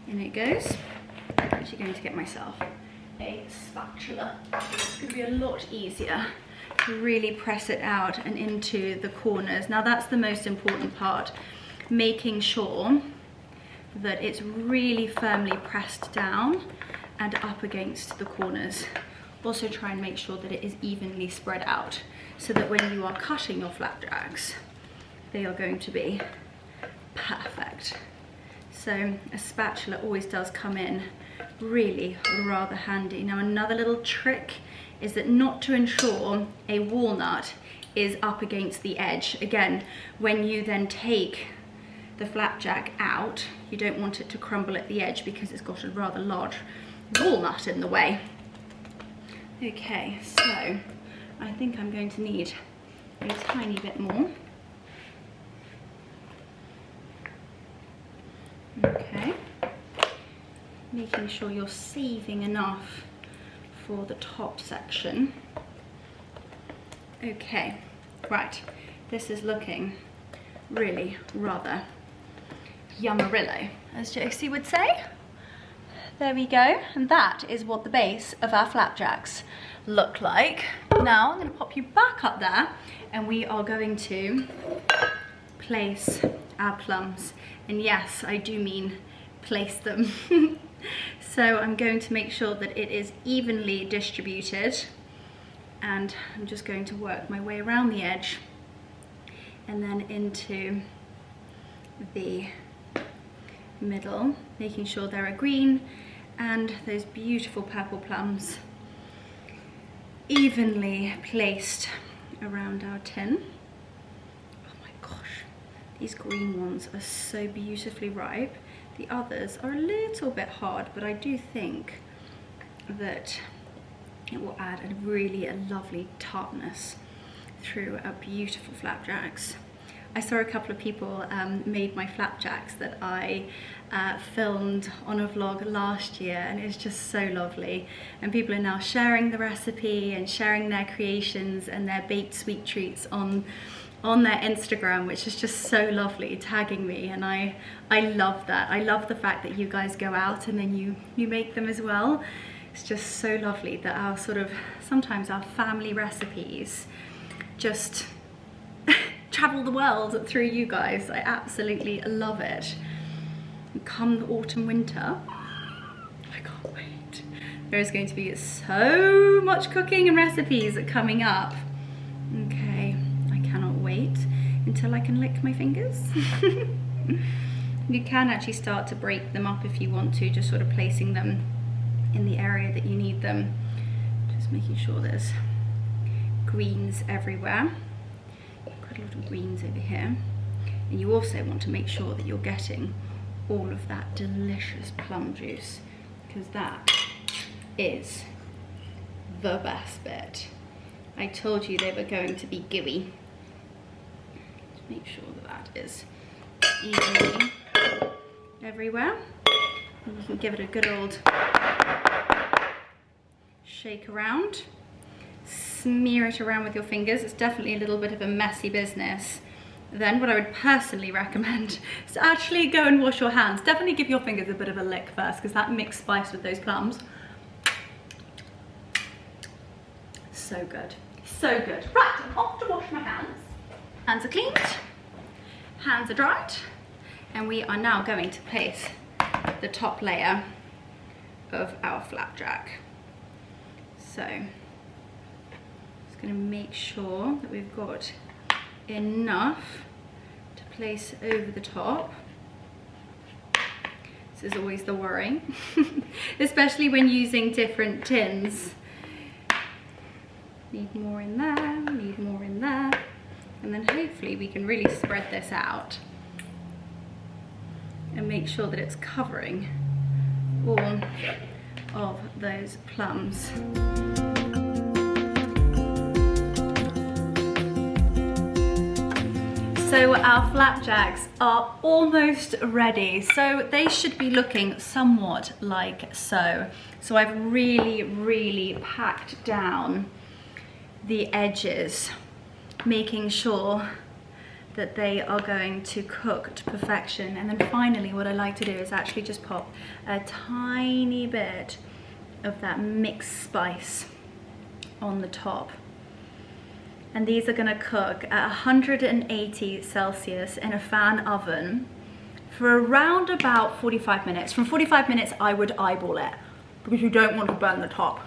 in it goes. I'm actually going to get myself a spatula. It's going to be a lot easier to really press it out and into the corners. Now that's the most important part, making sure that it's really firmly pressed down and up against the corners. Also try and make sure that it is evenly spread out, so that when you are cutting your flapjacks, they are going to be perfect. So a spatula always does come in really rather handy. Now another little trick is that not to ensure a walnut is up against the edge. Again, when you then take the flapjack out, you don't want it to crumble at the edge because it's got a rather large walnut in the way. Okay, so I think I'm going to need a tiny bit more. Okay, making sure you're saving enough for the top section. Okay, right, this is looking really rather yummarillo, as Josie would say. There we go, and that is what the base of our flapjacks look like. Now I'm going to pop you back up there, and we are going to place our plums. And yes, I do mean place them. So I'm going to make sure that it is evenly distributed, and I'm just going to work my way around the edge and then into the middle, making sure there are green and those beautiful purple plums evenly placed around our tin. Oh my gosh, these green ones are so beautifully ripe. The others are a little bit hard, but I do think that it will add a lovely tartness through our beautiful flapjacks. I saw a couple of people made my flapjacks that I filmed on a vlog last year, and it's just so lovely. And people are now sharing the recipe and sharing their creations and their baked sweet treats on their Instagram, which is just so lovely, tagging me, and I love that. I love the fact that you guys go out and then you make them as well. It's just so lovely that our sometimes our family recipes just travel the world through you guys. I absolutely love it. And come the autumn, winter, I can't wait. There is going to be so much cooking and recipes coming up. Okay, I cannot wait until I can lick my fingers. You can actually start to break them up if you want to, just sort of placing them in the area that you need them. Just making sure there's greens everywhere. Quite a lot of greens over here. And you also want to make sure that you're getting all of that delicious plum juice, because that is the best bit. I told you they were going to be gooey. Just make sure that that is evenly everywhere. And you can give it a good old shake around. Smear it around with your fingers. It's definitely a little bit of a messy business. Then what I would personally recommend is to actually go and wash your hands. Definitely give your fingers a bit of a lick first, because that mixed spice with those plums, so good, so good. Right, I'm off to wash my hands. Hands are cleaned, hands are dried, and we are now going to place the top layer of our flapjack. So just going to make sure that we've got enough to place over the top. This is always the worry, especially when using different tins. Need more in there, need more in there, and then hopefully we can really spread this out and make sure that it's covering all of those plums. So our flapjacks are almost ready. So they should be looking somewhat like so. So I've really packed down the edges, making sure that they are going to cook to perfection. And then finally what I like to do is actually just pop a tiny bit of that mixed spice on the top. And these are going to cook at 180 Celsius in a fan oven for around about 45 minutes. From 45 minutes, I would eyeball it, because you don't want to burn the top.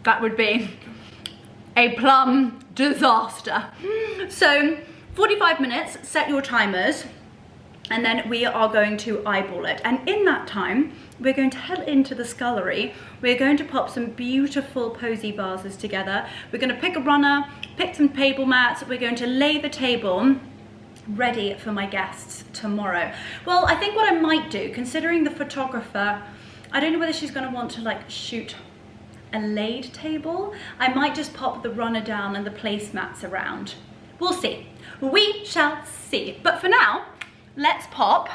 That would be a plum disaster. So 45 minutes, set your timers, and then we are going to eyeball it. And in that time, we're going to head into the scullery. We're going to pop some beautiful posy vases together. We're going to pick a runner, pick some table mats. We're going to lay the table ready for my guests tomorrow. Well, I think what I might do, considering the photographer I don't know whether she's going to want to like shoot a laid table. I might just pop the runner down and the placemats around. We'll see. We shall see. But for now, let's pop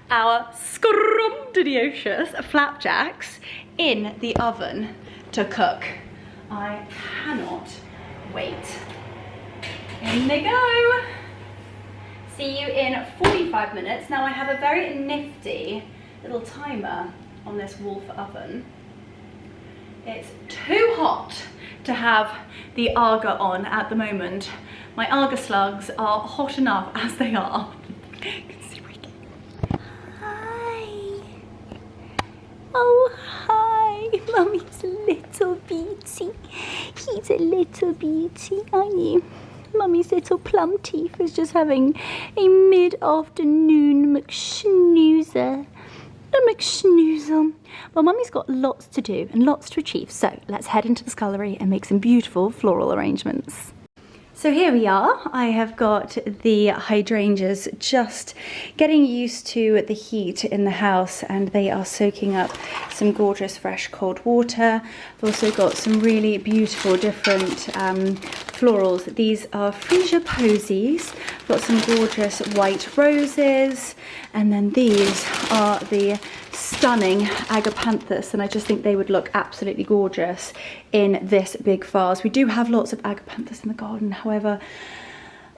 our scrumptious flapjacks in the oven to cook. I cannot wait. In they go. See you in 45 minutes. Now I have a very nifty little timer on this Wolf oven. It's too hot to have the Aga on at the moment. My Aga slugs are hot enough as they are. Hi. Oh, hi. Mummy's little beauty. He's a little beauty, aren't you? Mummy's little plum teeth is just having a mid-afternoon McSnoozer. A McSnoozle. Well, Mummy's got lots to do and lots to achieve, so let's head into the scullery and make some beautiful floral arrangements. So here we are. I have got the hydrangeas just getting used to the heat in the house, and they are soaking up some gorgeous fresh cold water. I've also got some really beautiful different florals. These are freesia posies. I've got some gorgeous white roses, and then these are the stunning agapanthus, and I just think they would look absolutely gorgeous in this big vase. We do have lots of agapanthus in the garden, however,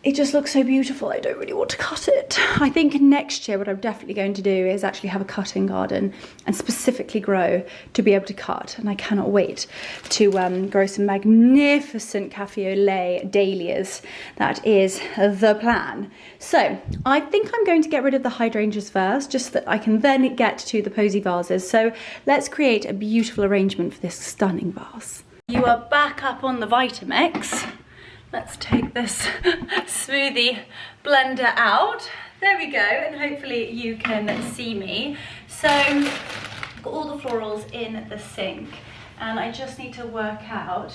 it just looks so beautiful. I don't really want to cut it. I think next year what I'm definitely going to do is actually have a cutting garden and specifically grow to be able to cut, and I cannot wait to grow some magnificent cafe au lait dahlias. That is the plan. So I think I'm going to get rid of the hydrangeas first, just so that I can then get to the posy vases. So let's create a beautiful arrangement for this stunning vase. You are back up on the Vitamix. Let's take this smoothie blender out. There we go, and hopefully you can see me. So I've got all the florals in the sink, and I just need to work out,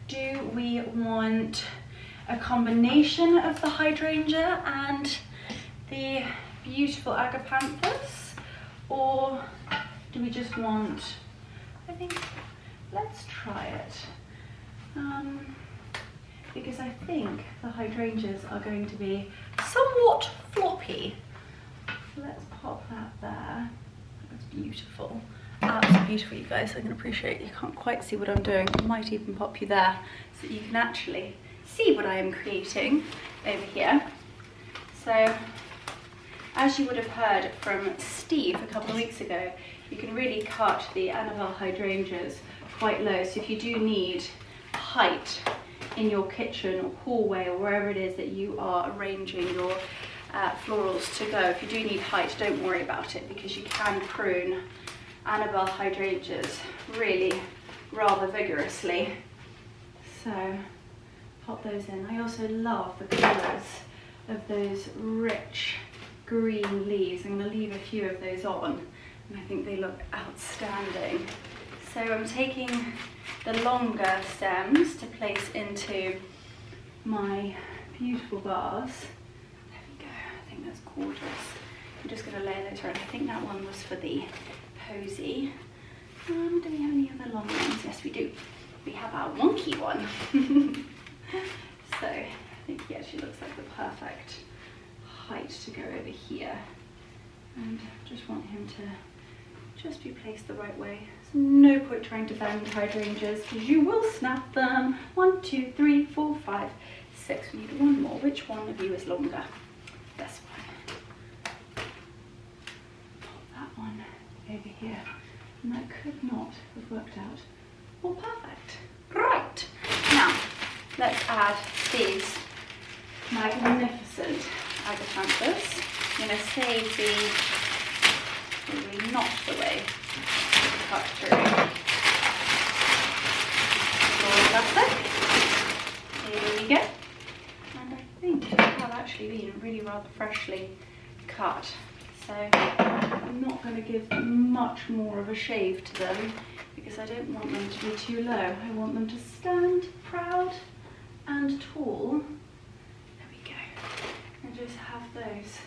do we want a combination of the hydrangea and the beautiful agapanthus, or do we just want, I think, let's try it. Because I think the hydrangeas are going to be somewhat floppy. So let's pop that there. That's beautiful. Absolutely beautiful, you guys. I can appreciate you can't quite see what I'm doing. I might even pop you there so that you can actually see what I am creating over here. So, as you would have heard from Steve a couple of weeks ago, you can really cut the Annabelle hydrangeas quite low. So if you do need height in your kitchen or hallway or wherever it is that you are arranging your florals to go, if you do need height, don't worry about it, because you can prune Annabelle hydrangeas really rather vigorously. So pop those in. I also love the colours of those rich green leaves. I'm going to leave a few of those on, and I think they look outstanding. So I'm taking the longer stems to place into my beautiful vase. There we go. I think that's gorgeous. I'm just going to lay those around. I think that one was for the posy. Do we have any other long ones? Yes, we do. We have our wonky one. So I think he actually looks like the perfect height to go over here. And just want him to just be placed the right way. There's no point trying to bend hydrangeas because you will snap them. 1, 2, 3, 4, 5, 6. We need one more. Which one of you is longer? This one. Pop that one over here. And that could not have worked out more perfect. Right. Now, let's add these magnificent agapanthus. I'm going to save the probably not the way to cut through. Here we go. And I think they have actually been really rather freshly cut. So I'm not going to give much more of a shave to them because I don't want them to be too low. I want them to stand proud and tall. There we go. And just have those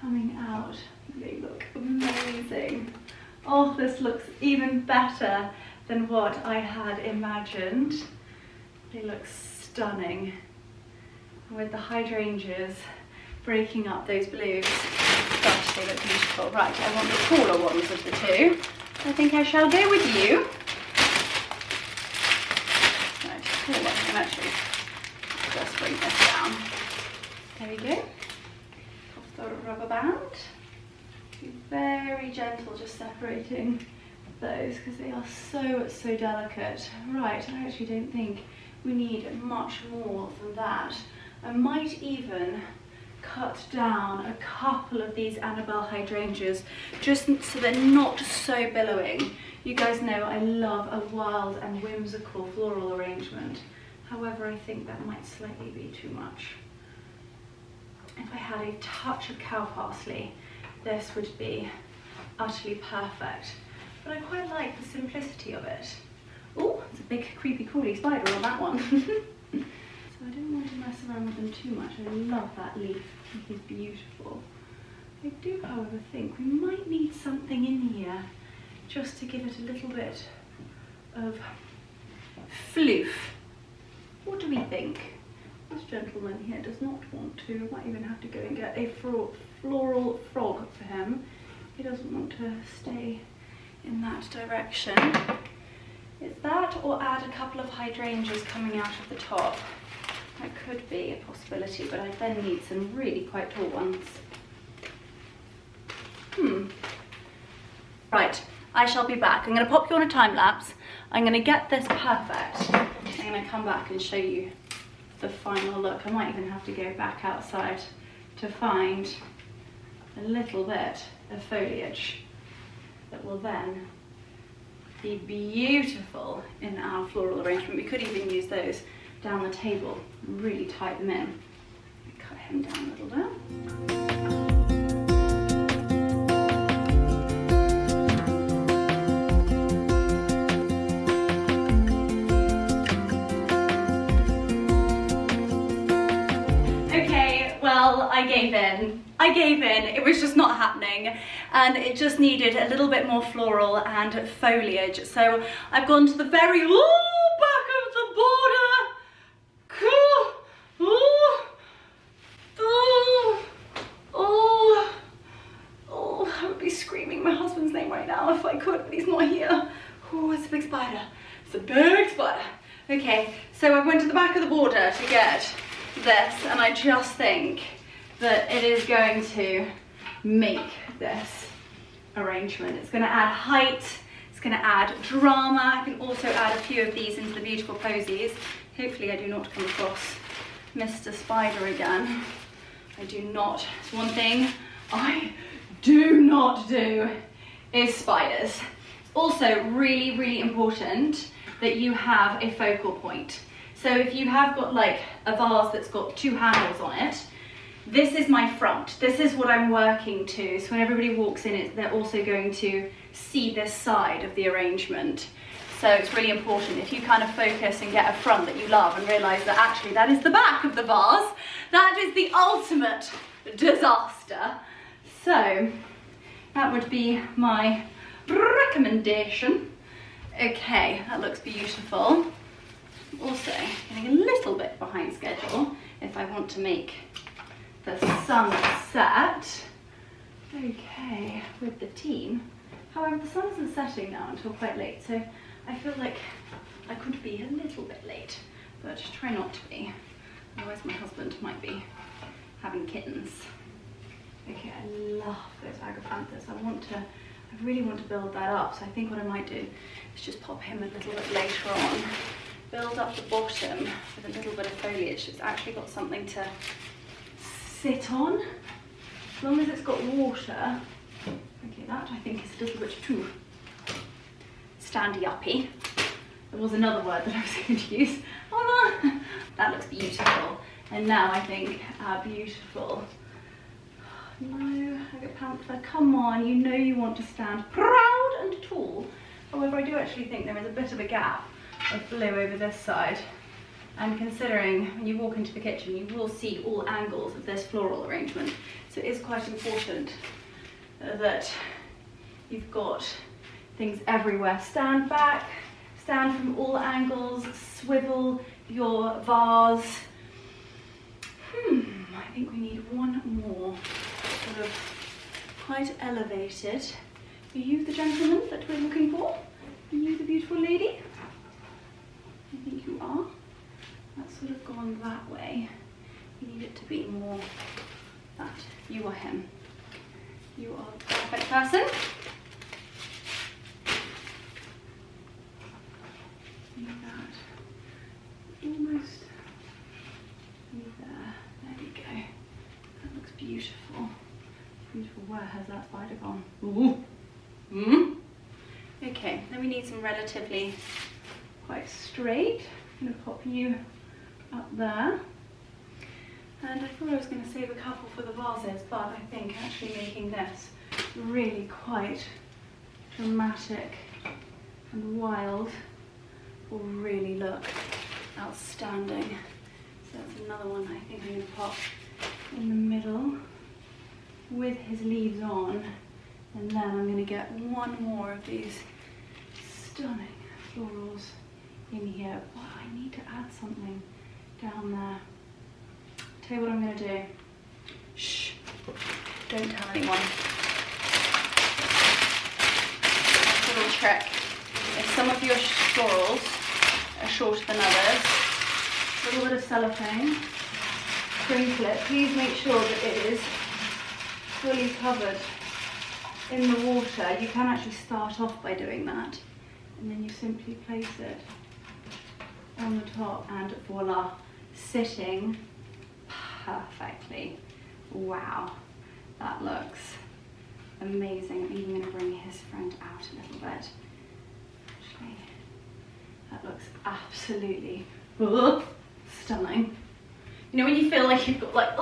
coming out. They look amazing. Oh, this looks even better than what I had imagined. They look stunning. With the hydrangeas breaking up those blues. Gosh, they look beautiful. Right, I want the taller ones of the two. I think I shall go with you. Right, taller. I can actually just bring this down. There we go. Off the rubber band. Be very gentle, just separating those because they are so delicate. Right, I actually don't think we need much more than that. I might even cut down a couple of these Annabelle hydrangeas just so they're not so billowing. You guys know I love a wild and whimsical floral arrangement. However, I think that might slightly be too much. If I had a touch of cow parsley, this would be utterly perfect. But I quite like the simplicity of it. Oh, it's a big creepy crawly spider on that one. So I don't want to mess around with them too much. I love that leaf. I think it's beautiful. I do, however, think we might need something in here just to give it a little bit of floof. What do we think? This gentleman here does not want to. I might even have to go and get a floral frog for him. He doesn't want to stay in that direction. Is that, or add a couple of hydrangeas coming out of the top? That could be a possibility, but I then need some really quite tall ones. Right, I shall be back. I'm going to pop you on a time lapse. I'm going to get this perfect. I'm going to come back and show you the final look. I might even have to go back outside to find a little bit of foliage that will then be beautiful in our floral arrangement. We could even use those down the table and really tie them in. Cut him down a little bit. Okay, well, I gave in. It was just not happening, and it just needed a little bit more floral and foliage. So I've gone to the very back of the border. I would be screaming my husband's name right now if I could, but he's not here. Oh, it's a big spider. It's a big spider. Okay, so I went to the back of the border to get this, and I just think that it is going to make this arrangement. It's going to add height, it's going to add drama. I can also add a few of these into the beautiful posies. Hopefully I do not come across Mr. Spider again. I do not. It's one thing I do not do is spiders. It's also really important that you have a focal point. So if you have got like a vase that's got two handles on it, this is my front. This is what I'm working to. So when everybody walks in, they're also going to see this side of the arrangement. So it's really important if you kind of focus and get a front that you love and realise that actually that is the back of the vase. That is the ultimate disaster. So that would be my recommendation. Okay, that looks beautiful. Also getting a little bit behind schedule if I want to make the sunset. Okay, with the team. However, the sun isn't setting now until quite late, so I feel like I could be a little bit late, but try not to be. Otherwise my husband might be having kittens. Okay, I love those agaphanthus. I really want to build that up, so I think what I might do is just pop him a little bit later on. Build up the bottom with a little bit of foliage. It's actually got something to sit on, as long as it's got water. Okay, that I think is a little bit too standy-uppy. There was another word that I was going to use. Oh no! That looks beautiful. And now I think our beautiful, no, agapantha, come on, you know you want to stand proud and tall. However, I do actually think there is a bit of a gap of blue over this side. And considering when you walk into the kitchen, you will see all angles of this floral arrangement. So it is quite important that you've got things everywhere. Stand back, stand from all angles, swivel your vase. I think we need one more, sort of quite elevated. Are you the gentleman that we're looking for? Are you the beautiful lady? I think you are. That's sort of gone that way. You need it to be more that. You are him. You are the perfect person. Need that. Almost there. There we go. That looks beautiful. Beautiful. Where has that spider gone? Ooh. Okay, then we need some relatively quite straight. I'm going to pop you up there. And I thought I was going to save a couple for the vases, but I think actually making this really quite dramatic and wild will really look outstanding. So that's another one I think I'm going to pop in the middle with his leaves on, and then I'm going to get one more of these stunning florals in here. But I need to add something down there. Tell you what I'm going to do. Shh, don't tell anyone. That's a little trick. If some of your florals are shorter than others, a little bit of cellophane, sprinkle it. Please make sure that it is fully covered in the water. You can actually start off by doing that, and then you simply place it on the top and voila, sitting perfectly. Wow, that looks amazing. I'm even going to bring his friend out a little bit. Actually, that looks absolutely stunning. You know when you feel like you've got like,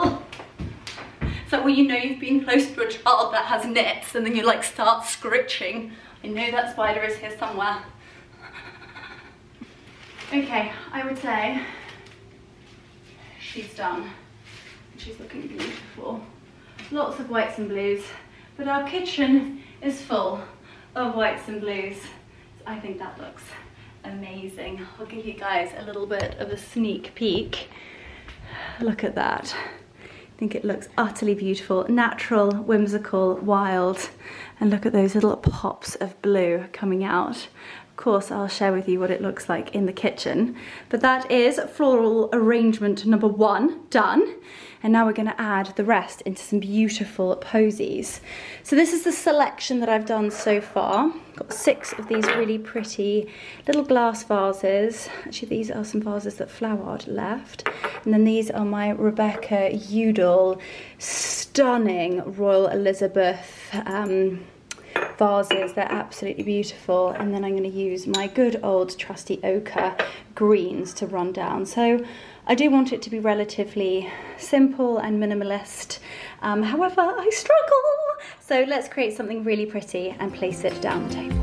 it's like when you know you've been close to a child that has nits and then you like start scritching. I know that spider is here somewhere. Okay, I would say she's done. She's looking beautiful. Lots of whites and blues, but our kitchen is full of whites and blues. So I think that looks amazing. I'll give you guys a little bit of a sneak peek. Look at that. I think it looks utterly beautiful, natural, whimsical, wild, and look at those little pops of blue coming out. Of course, I'll share with you what it looks like in the kitchen, but that is floral arrangement number 1 done. And now we're going to add the rest into some beautiful posies. So this is the selection that I've done so far. Got 6 of these really pretty little glass vases. Actually, these are some vases that Flowered left. And then these are my Rebecca Udall stunning Royal Elizabeth vases. They're absolutely beautiful. And then I'm going to use my good old trusty ochre greens to run down. So I do want it to be relatively simple and minimalist. However, I struggle. So let's create something really pretty and place it down the table.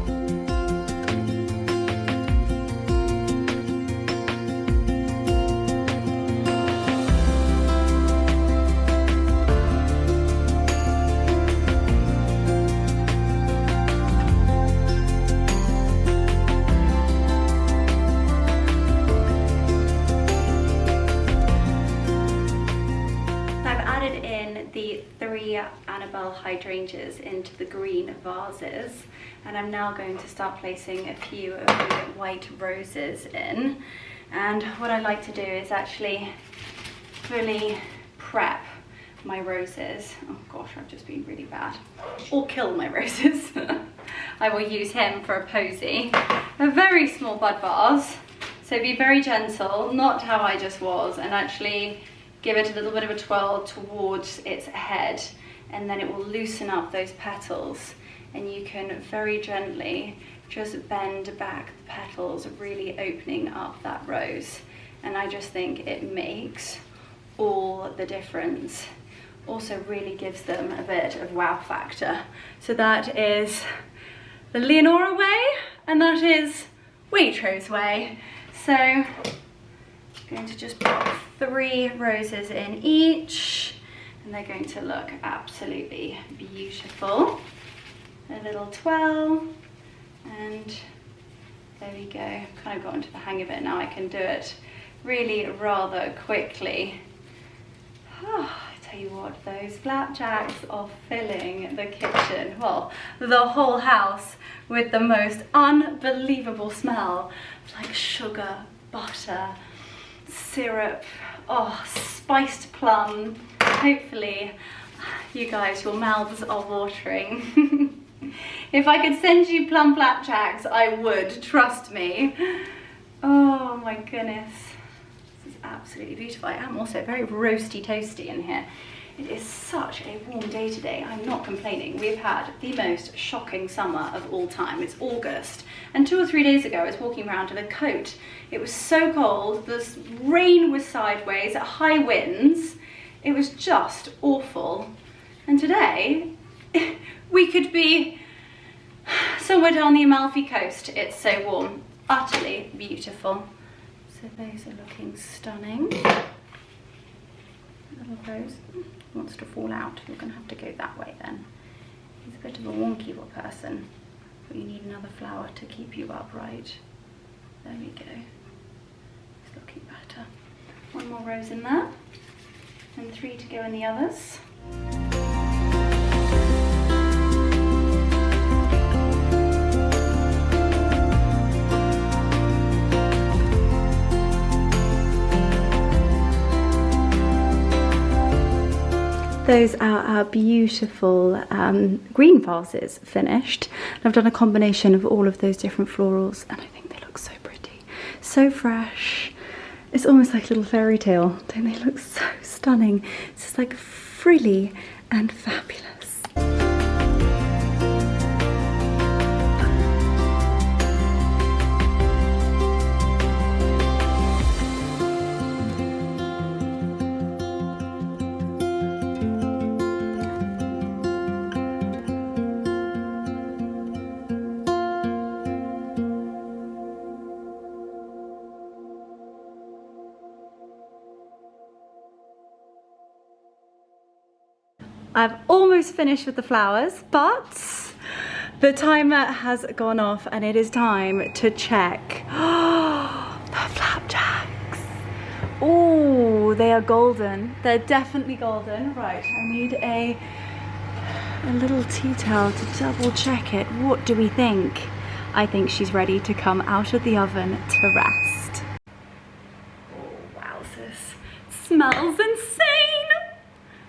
Hydrangeas into the green vases, and I'm now going to start placing a few of the white roses in. And what I like to do is actually fully prep my roses. Oh gosh, I've just been really bad. Or kill my roses. I will use him for a posy. A very small bud vase, so be very gentle, not how I just was, and actually give it a little bit of a twirl towards its head, and then it will loosen up those petals, and you can very gently just bend back the petals, really opening up that rose. And I just think it makes all the difference. Also really gives them a bit of wow factor. So that is the Leonora way, and that is Waitrose way. So I'm going to just put 3 roses in each, and they're going to look absolutely beautiful. A little twirl, And there we go. Kind of got into the hang of it now. I can do it really rather quickly. I tell you what, those flapjacks are filling the kitchen, well, the whole house, with the most unbelievable smell. Like sugar, butter, syrup, oh, spiced plum. Hopefully, you guys, your mouths are watering. If I could send you plum flapjacks, I would, trust me. Oh my goodness. This is absolutely beautiful. I am also very roasty toasty in here. It is such a warm day today. I'm not complaining. We've had the most shocking summer of all time. It's August. And 2 or 3 days ago, I was walking around in a coat. It was so cold. The rain was sideways, high winds. It was just awful. And today, we could be somewhere down the Amalfi Coast. It's so warm. Utterly beautiful. So those are looking stunning. Little rose wants to fall out. You're going to have to go that way then. He's a bit of a wonky person, but you need another flower to keep you upright. There we go. It's looking better. One more rose in there, and 3 to go in the others. Those are our beautiful green vases finished. I've done a combination of all of those different florals, and I think they look so pretty, so fresh. It's almost like a little fairy tale. Don't they look so stunning? It's just like frilly and fabulous. I've almost finished with the flowers, but the timer has gone off and it is time to check. The flapjacks. Oh, they are golden. They're definitely golden. Right, I need a little tea towel to double check it. What do we think? I think she's ready to come out of the oven to rest. Oh, wow, this smells insane.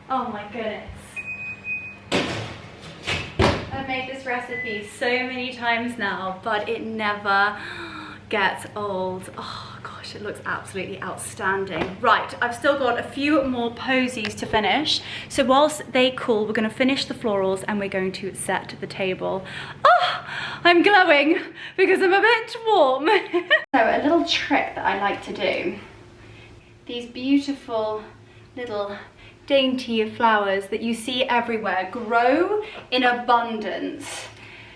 Oh my goodness. I've made this recipe so many times now, but it never gets old. Oh gosh, it looks absolutely outstanding. Right, I've still got a few more posies to finish. So whilst they cool, we're gonna finish the florals and we're going to set the table. Oh, I'm glowing because I'm a bit warm. So a little trick that I like to do, these beautiful little dainty flowers that you see everywhere grow in abundance.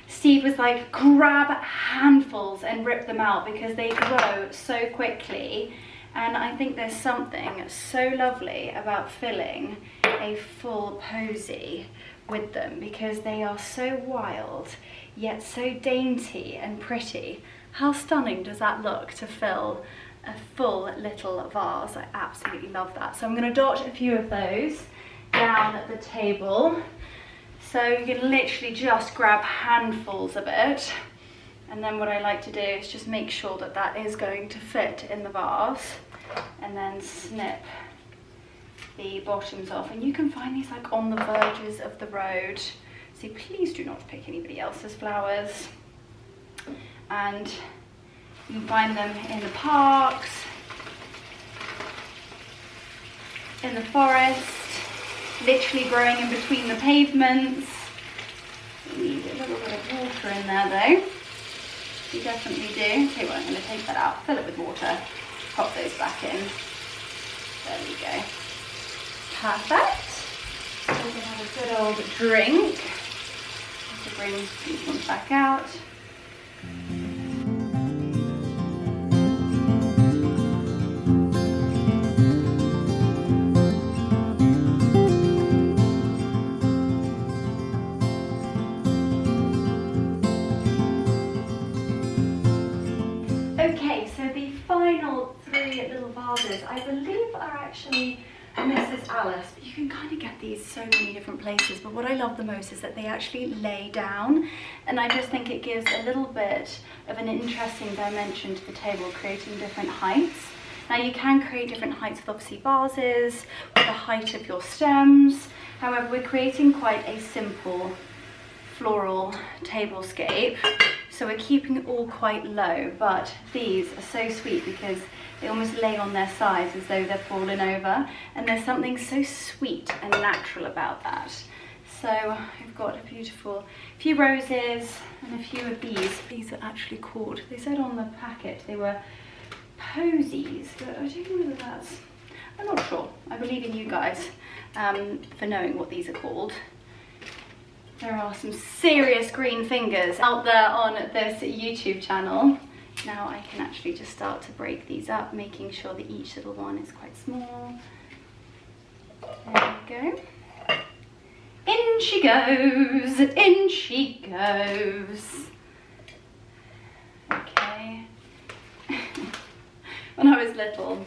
Steve was like, grab handfuls and rip them out because they grow so quickly. And I think there's something so lovely about filling a full posy with them because they are so wild yet so dainty and pretty. How stunning does that look to fill a full little vase? I absolutely love that. So I'm going to dot a few of those down at the table. So you can literally just grab handfuls of it. And then what I like to do is just make sure that that is going to fit in the vase, and then snip the bottoms off. And you can find these like on the verges of the road. So please do not pick anybody else's flowers. And you can find them in the parks, in the forest, literally growing in between the pavements. You need a little bit of water in there though. You definitely do. Okay, well, I'm going to take that out, fill it with water, pop those back in. There we go. Perfect. So we can have a good old drink. To bring these ones back out. Okay, so the final 3 little vases, I believe, are actually Mrs. Alice. You can kind of get these so many different places, but what I love the most is that they actually lay down, and I just think it gives a little bit of an interesting dimension to the table, creating different heights. Now you can create different heights with obviously vases, with the height of your stems. However, we're creating quite a simple floral tablescape, so we're keeping it all quite low, but these are so sweet because they almost lay on their sides as though they're falling over, and there's something so sweet and natural about that. So I've got a beautiful few roses and a few of these. These are actually called, they said on the packet they were posies, but I don't know whether that's, I'm not sure. I believe in you guys for knowing what these are called. There are some serious green fingers out there on this YouTube channel. Now I can actually just start to break these up, making sure that each little one is quite small. There we go. In she goes, in she goes. Okay. When I was little,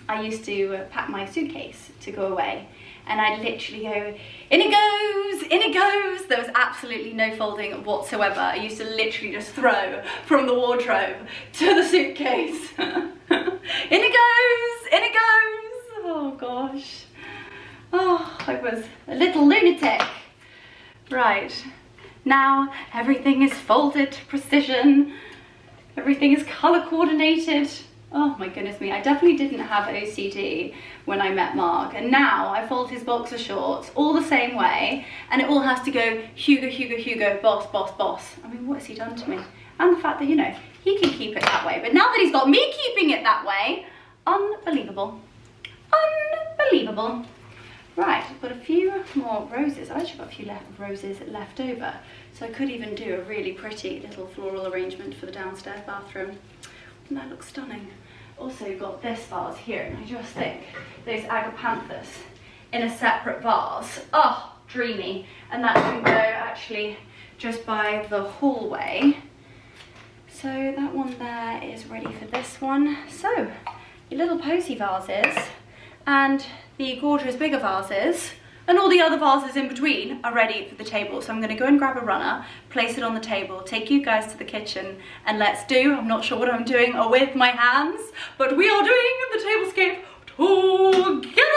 I used to pack my suitcase to go away, and I'd literally go, in it goes, in it goes. There was absolutely no folding whatsoever. I used to literally just throw from the wardrobe to the suitcase. In it goes, in it goes. Oh gosh. Oh, I was a little lunatic. Right, now everything is folded to precision. Everything is color coordinated. Oh my goodness me, I definitely didn't have OCD when I met Mark, and now I fold his boxer shorts all the same way, and it all has to go Hugo, Hugo, Hugo, boss, boss, boss. I mean, what has he done to me? And the fact that, you know, he can keep it that way, but now that he's got me keeping it that way, unbelievable. Unbelievable. Right, I've got a few more roses. I've actually got a few roses left over, so I could even do a really pretty little floral arrangement for the downstairs bathroom. And that looks stunning. Also got this vase here, and I just think those agapanthus in a separate vase, oh, dreamy. And that can go actually just by the hallway. So that one there is ready for this one. So your little posy vases and the gorgeous bigger vases and all the other vases in between are ready for the table. So I'm going to go and grab a runner, place it on the table, take you guys to the kitchen, and let's do, I'm not sure what I'm doing with my hands, but we are doing the tablescape together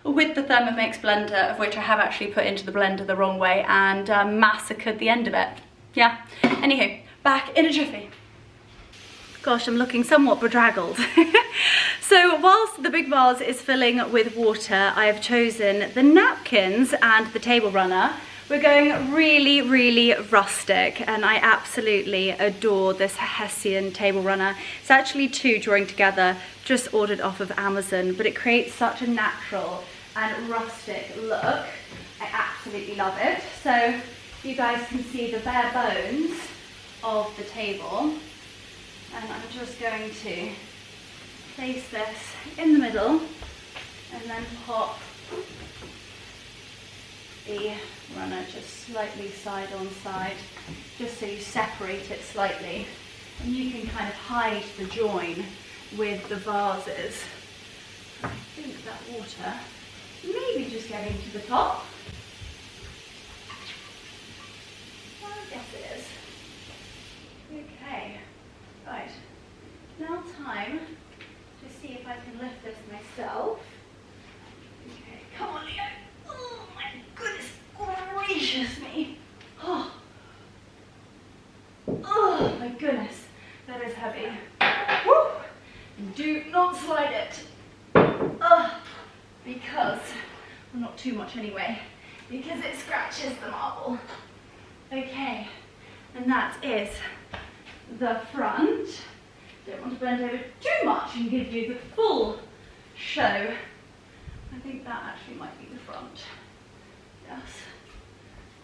with the Thermomix blender, of which I have actually put into the blender the wrong way and massacred the end of it. Yeah, anywho, back in a jiffy. Gosh, I'm looking somewhat bedraggled. So whilst the big vase is filling with water, I have chosen the napkins and the table runner. We're going really, really rustic, and I absolutely adore this Hessian table runner. It's actually 2 joined together, just ordered off of Amazon, but it creates such a natural and rustic look. I absolutely love it. So you guys can see the bare bones of the table. And I'm just going to place this in the middle and then pop the runner just slightly side on side, just so you separate it slightly. And you can kind of hide the join with the vases. I think that water may be just getting to the top. Well, I guess it is. Okay. Right, now time to see if I can lift this myself. Okay, come on, Leo. Oh my goodness gracious me. Oh my goodness, that is heavy. Woo! Do not slide it. Because, well, not too much anyway, because it scratches the marble. Okay, and that is the front. Don't want to bend over too much and give you the full show. I think that actually might be the front. Yes.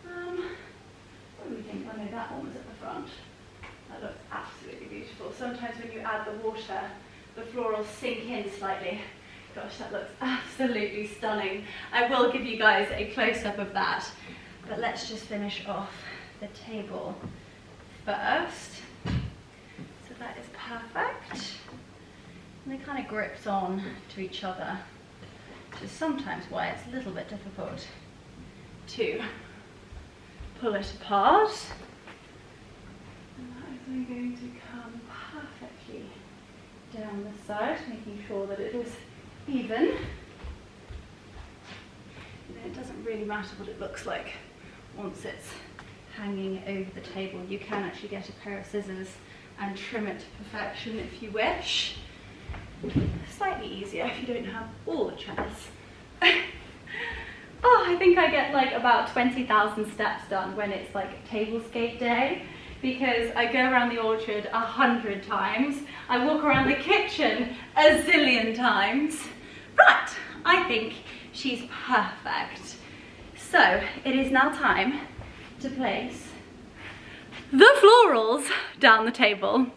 What do we think? I know that one was at the front. That looks absolutely beautiful. Sometimes when you add the water, the florals sink in slightly. Gosh, that looks absolutely stunning. I will give you guys a close-up of that, but let's just finish off the table first. that is perfect. And they kind of grips on to each other, which is sometimes why it's a little bit difficult to pull it apart. And that is then going to come perfectly down the side, making sure that it is even. And then it doesn't really matter what it looks like once it's hanging over the table. You can actually get a pair of scissors and trim it to perfection if you wish. Slightly easier if you don't have all the chairs. Oh, I think I get like about 20,000 steps done when it's like tablescape day, because I go around the orchard 100 times, I walk around the kitchen a zillion times. Right, I think she's perfect. So it is now time to place the florals down the table.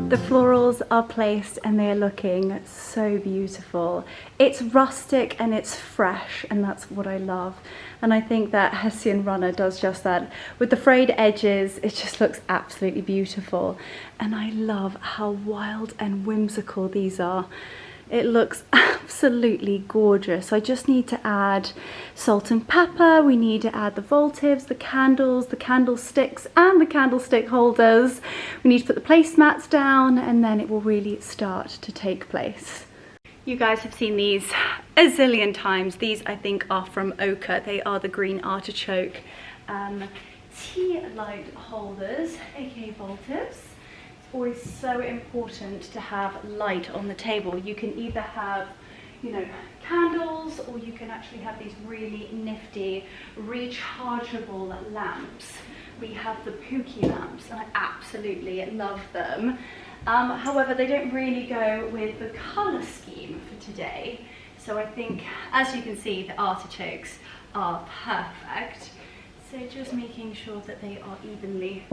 The florals are placed and they are looking so beautiful. It's rustic and it's fresh, and that's what I love. And I think that Hessian runner does just that. With the frayed edges, it just looks absolutely beautiful. And I love how wild and whimsical these are. It looks absolutely gorgeous. I just need to add salt and pepper. We need to add the voltives, the candles, the candlesticks and the candlestick holders. We need to put the placemats down, and then it will really start to take place. You guys have seen these a zillion times. These I think are from Ochre. They are the green artichoke tea light holders, aka voltives. Always so important to have light on the table. You can either have, you know, candles, or you can actually have these really nifty rechargeable lamps. We have the Pookie lamps and I absolutely love them. However, they don't really go with the colour scheme for today. So I think, as you can see, the artichokes are perfect. So just making sure that they are evenly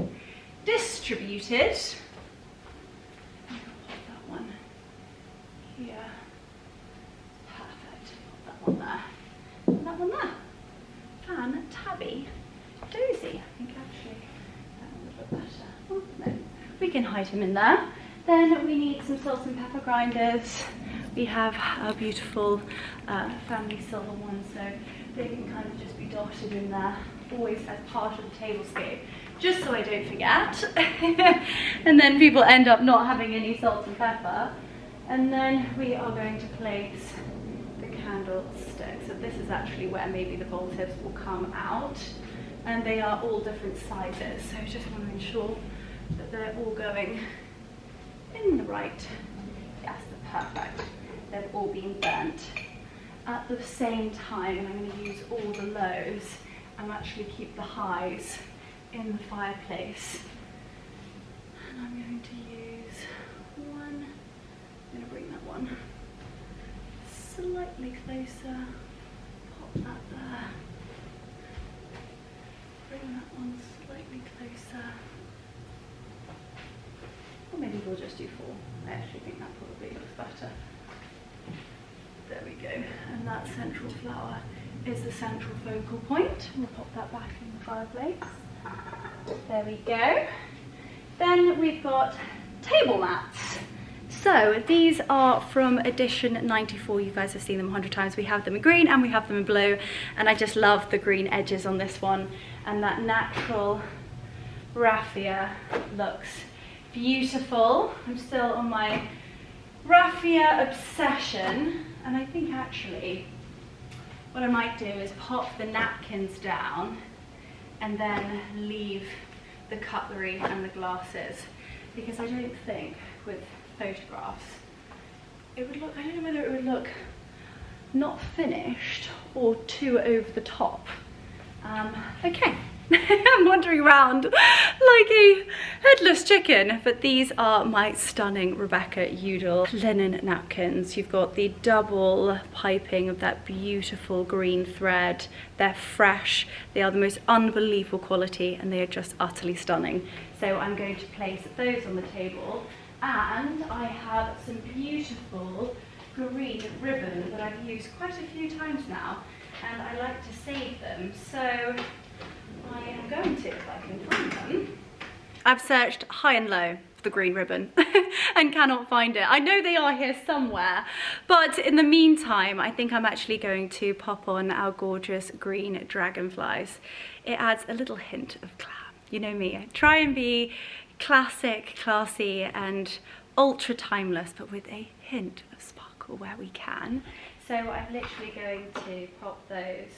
distributed. One here, perfect. That one there, and that one there. Fan tabby dozy. I think actually that one would look better. Oh, no. We can hide him in there. Then we need some salt and pepper grinders. We have our beautiful family silver ones, so they can kind of just be dotted in there, always as part of the tablescape, just so I don't forget. And then people end up not having any salt and pepper. And then we are going to place the candlestick. So this is actually where maybe the voltives will come out. And they are all different sizes. So I just want to ensure that they're all going in the right. Yes, they're perfect. They've all been burnt at the same time. And I'm going to use all the lows and actually keep the highs in the fireplace. And I'm going to use one, I'm going to bring that one slightly closer, pop that there, bring that one slightly closer, or maybe we'll just do 4. I actually think that probably looks better. There we go, and that central flower is the central focal point. We'll pop that back in the fireplace. There we go. Then we've got table mats. So these are from edition 94. You guys have seen them 100 times. We have them in green and we have them in blue. And I just love the green edges on this one. And that natural raffia looks beautiful. I'm still on my raffia obsession. And I think actually what I might do is pop the napkins down and then leave the cutlery and the glasses, because I don't think with photographs it would look, I don't know whether it would look not finished or too over the top. Okay, I'm wandering around like a headless chicken, but these are my stunning Rebecca Udall linen napkins. You've got the double piping of that beautiful green thread. They're fresh, they are the most unbelievable quality, and they are just utterly stunning. So I'm going to place those on the table, and I have some beautiful green ribbon that I've used quite a few times now, and I like to save them. So I am going to, if I can find them. I've searched high and low for the green ribbon and cannot find it. I know they are here somewhere, but in the meantime, I think I'm actually going to pop on our gorgeous green dragonflies. It adds a little hint of glam. You know me, I try and be classic, classy, and ultra timeless, but with a hint of sparkle where we can. So I'm literally going to pop those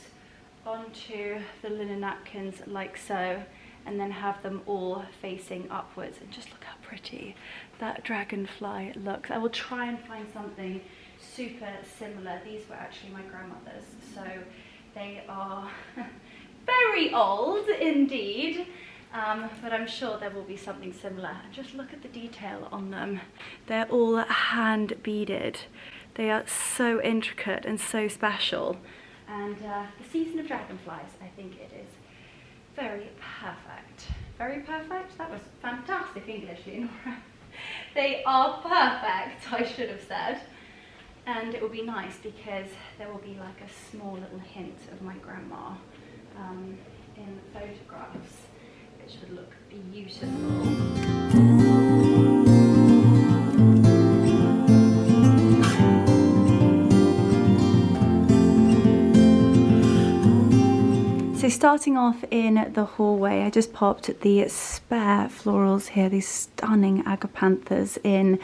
onto the linen napkins like so, and then have them all facing upwards, and just look how pretty that dragonfly looks. I will try and find something super similar. These were actually my grandmother's, so they are very old indeed, but I'm sure there will be something similar. And just look at the detail on them. They're all hand beaded. They are so intricate and so special. And the season of dragonflies, I think it is very perfect. Very perfect? That was fantastic English, Leonora. They are perfect, I should have said. And it will be nice because there will be like a small little hint of my grandma in the photographs, which would look beautiful. So starting off in the hallway, I just popped the spare florals here, these stunning agapanthus in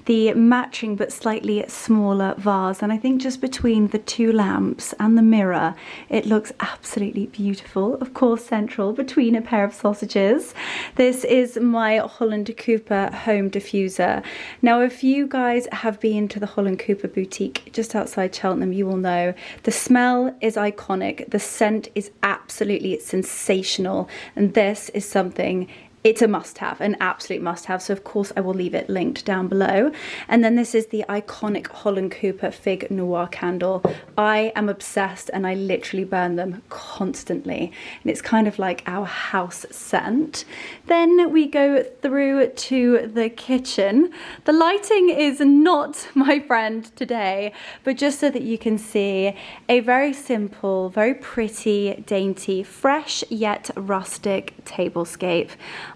the matching but slightly smaller vase. And I think just between the two lamps and the mirror, it looks absolutely beautiful. Of course, central between a pair of sausages. This is my Holland Cooper home diffuser. Now, if you guys have been to the Holland Cooper boutique just outside Cheltenham, you will know the smell is iconic. The scent is absolutely sensational, and this is something, it's a must-have, an absolute must-have. So of course I will leave it linked down below. And then this is the iconic Holland Cooper Fig Noir candle. I am obsessed, and I literally burn them constantly, and it's kind of like our house scent. Then we go through to the kitchen. The lighting is not my friend today, but just so that you can see, a very simple, very pretty, dainty, fresh yet rustic tablescape.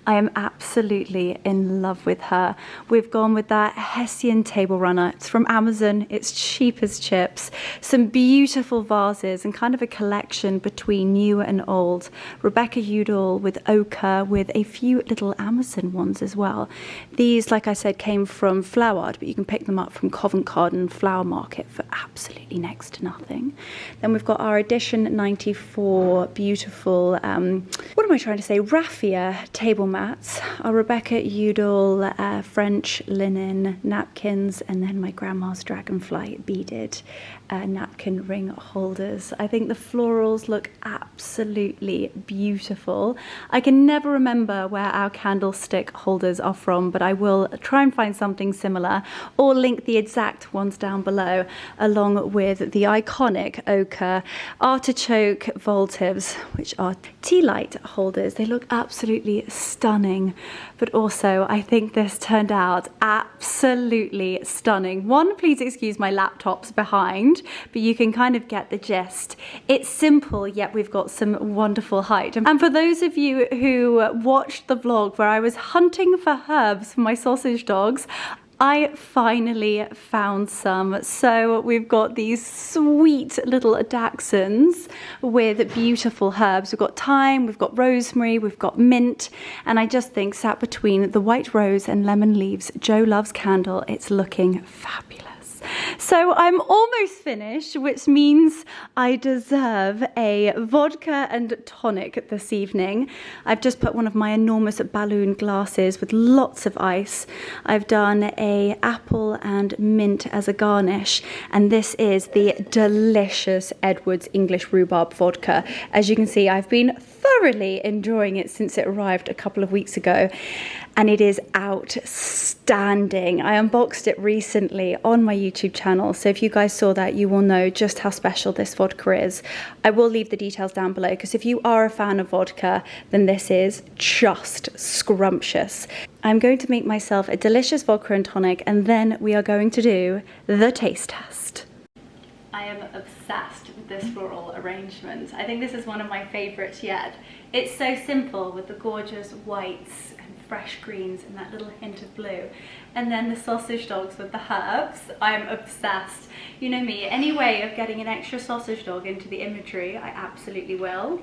I am absolutely in love with her. We've gone with that Hessian table runner. It's from Amazon. It's cheap as chips. Some beautiful vases and kind of a collection between new and old. Rebecca Udall with ochre, with a few little Amazon ones as well. These, like I said, came from Flower, but you can pick them up from Covent Garden Flower Market for absolutely next to nothing. Then we've got our edition 94 beautiful, what am I trying to say, raffia table mats, our Rebecca Udall French linen napkins, and then my grandma's dragonfly beaded napkin ring holders. I think the florals look absolutely beautiful. I can never remember where our candlestick holders are from, but I will try and find something similar, or link the exact ones down below, along with the iconic ochre artichoke voltives, which are tea light holders. They look absolutely stunning, but also I think this turned out absolutely stunning. One, please excuse my laptop's behind, but you can kind of get the gist. It's simple, yet we've got some wonderful height. And for those of you who watched the vlog where I was hunting for herbs for my sausage dogs, I finally found some. So we've got these sweet little dachshunds with beautiful herbs. We've got thyme, we've got rosemary, we've got mint, and I just think sat between the white rose and lemon leaves, Joe Loves candle, it's looking fabulous. Yes. So I'm almost finished, which means I deserve a vodka and tonic this evening. I've just put one of my enormous balloon glasses with lots of ice. I've done a apple and mint as a garnish, and this is the delicious Edwards English rhubarb vodka. As you can see, I've been thoroughly enjoying it since it arrived a couple of weeks ago, and it is outstanding. I unboxed it recently on my YouTube channel, so if you guys saw that, you will know just how special this vodka is. I will leave the details down below, because if you are a fan of vodka, then this is just scrumptious. I'm going to make myself a delicious vodka and tonic, and then we are going to do the taste test. I am obsessed with this floral arrangement. I think this is one of my favorites yet. It's so simple with the gorgeous whites and fresh greens and that little hint of blue. And then the sausage dogs with the herbs. I'm obsessed. You know me, any way of getting an extra sausage dog into the imagery, I absolutely will.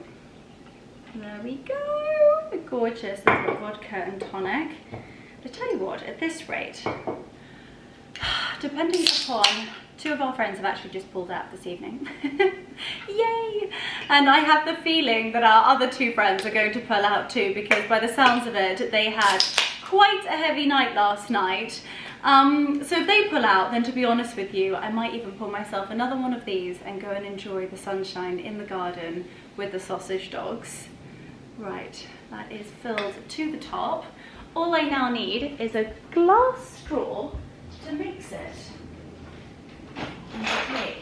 There we go. Gorgeous. They've got vodka and tonic. I tell you what, at this rate, depending upon, two of our friends have actually just pulled out this evening. Yay! And I have the feeling that our other two friends are going to pull out too, because by the sounds of it, they had quite a heavy night last night. So if they pull out, then to be honest with you, I might even pull myself another one of these and go and enjoy the sunshine in the garden with the sausage dogs. Right, that is filled to the top. All I now need is a glass straw to mix it. And take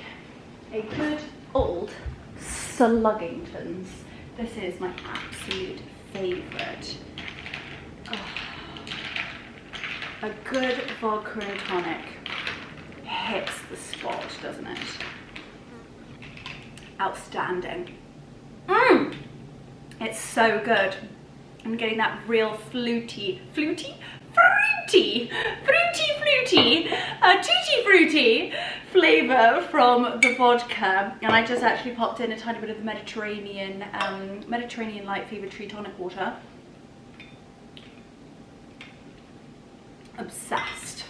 a good old Sluggingtons. This is my absolute favourite. Oh, a good vodka and tonic hits the spot, doesn't it? Outstanding. It's so good. I'm getting that real tutti fruity flavour from the vodka, and I just actually popped in a tiny bit of the Mediterranean light fever tree tonic water. Obsessed.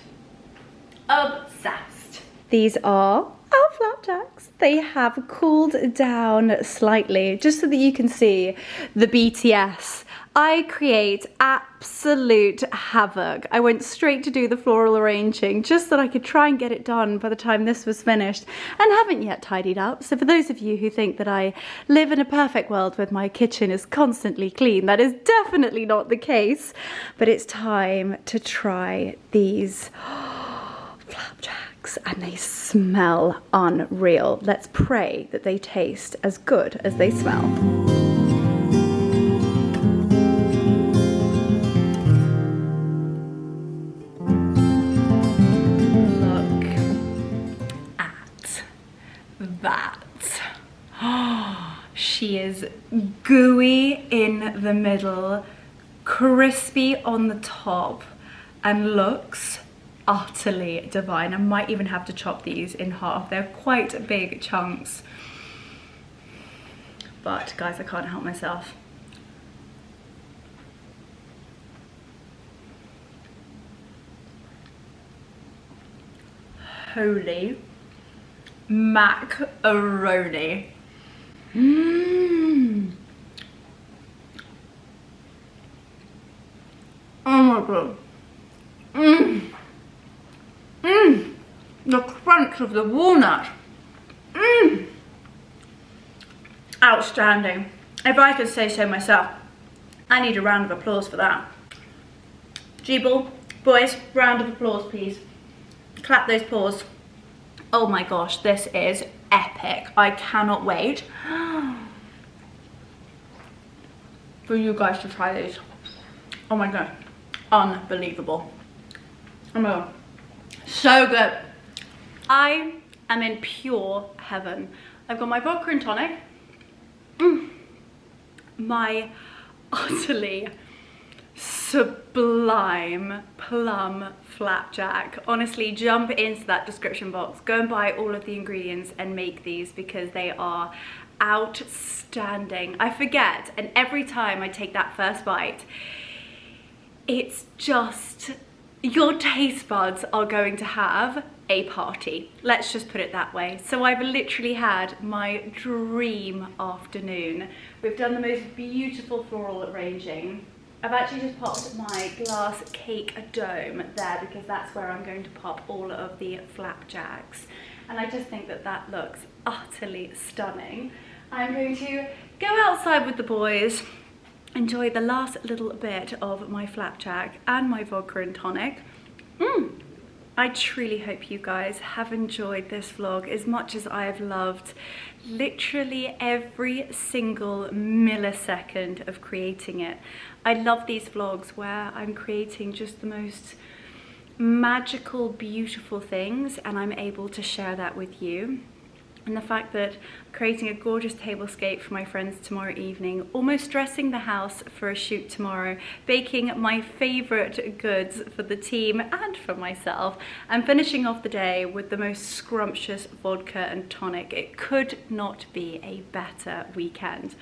Obsessed. These are our flapjacks. They have cooled down slightly, just so that you can see the BTS. I create absolute havoc. I went straight to do the floral arranging just so that I could try and get it done by the time this was finished, and haven't yet tidied up. So for those of you who think that I live in a perfect world where my kitchen is constantly clean, that is definitely not the case. But it's time to try these flapjacks, and they smell unreal. Let's pray that they taste as good as they smell. She is gooey in the middle, crispy on the top, and looks utterly divine. I might even have to chop these in half. They're quite big chunks. But guys, I can't help myself. Holy macaroni. Oh my god. The crunch of the walnut. Outstanding. If I could say so myself. I need a round of applause for that. Jeeble, boys, round of applause please. Clap those paws. Oh my gosh, this is epic. I cannot wait for you guys to try these. Oh my god, unbelievable. Oh my god, so good. I am in pure heaven. I've got my vodka and tonic, my utterly sublime plum flapjack. Honestly, jump into that description box, go and buy all of the ingredients and make these, because they are outstanding. I forget, and every time I take that first bite, it's just your taste buds are going to have a party. Let's just put it that way. So I've literally had my dream afternoon. We've done the most beautiful floral arranging. I've actually just popped my glass cake dome there because that's where I'm going to pop all of the flapjacks. And I just think that that looks utterly stunning. I'm going to go outside with the boys, enjoy the last little bit of my flapjack and my vodka and tonic. I truly hope you guys have enjoyed this vlog as much as I have loved literally every single millisecond of creating it. I love these vlogs where I'm creating just the most magical, beautiful things and I'm able to share that with you. And the fact that I'm creating a gorgeous tablescape for my friends tomorrow evening, almost dressing the house for a shoot tomorrow, baking my favorite goods for the team and for myself, and finishing off the day with the most scrumptious vodka and tonic. It could not be a better weekend.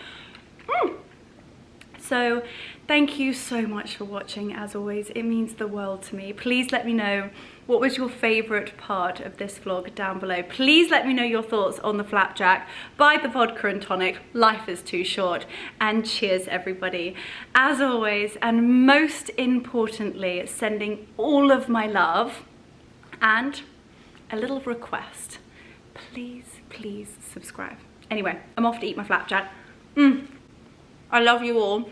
So thank you so much for watching. As always, it means the world to me. Please let me know what was your favorite part of this vlog down below. Please let me know your thoughts on the flapjack. Buy the vodka and tonic. Life is too short. And cheers, everybody. As always, and most importantly, sending all of my love and a little request. Please, please subscribe. Anyway, I'm off to eat my flapjack. I love you all.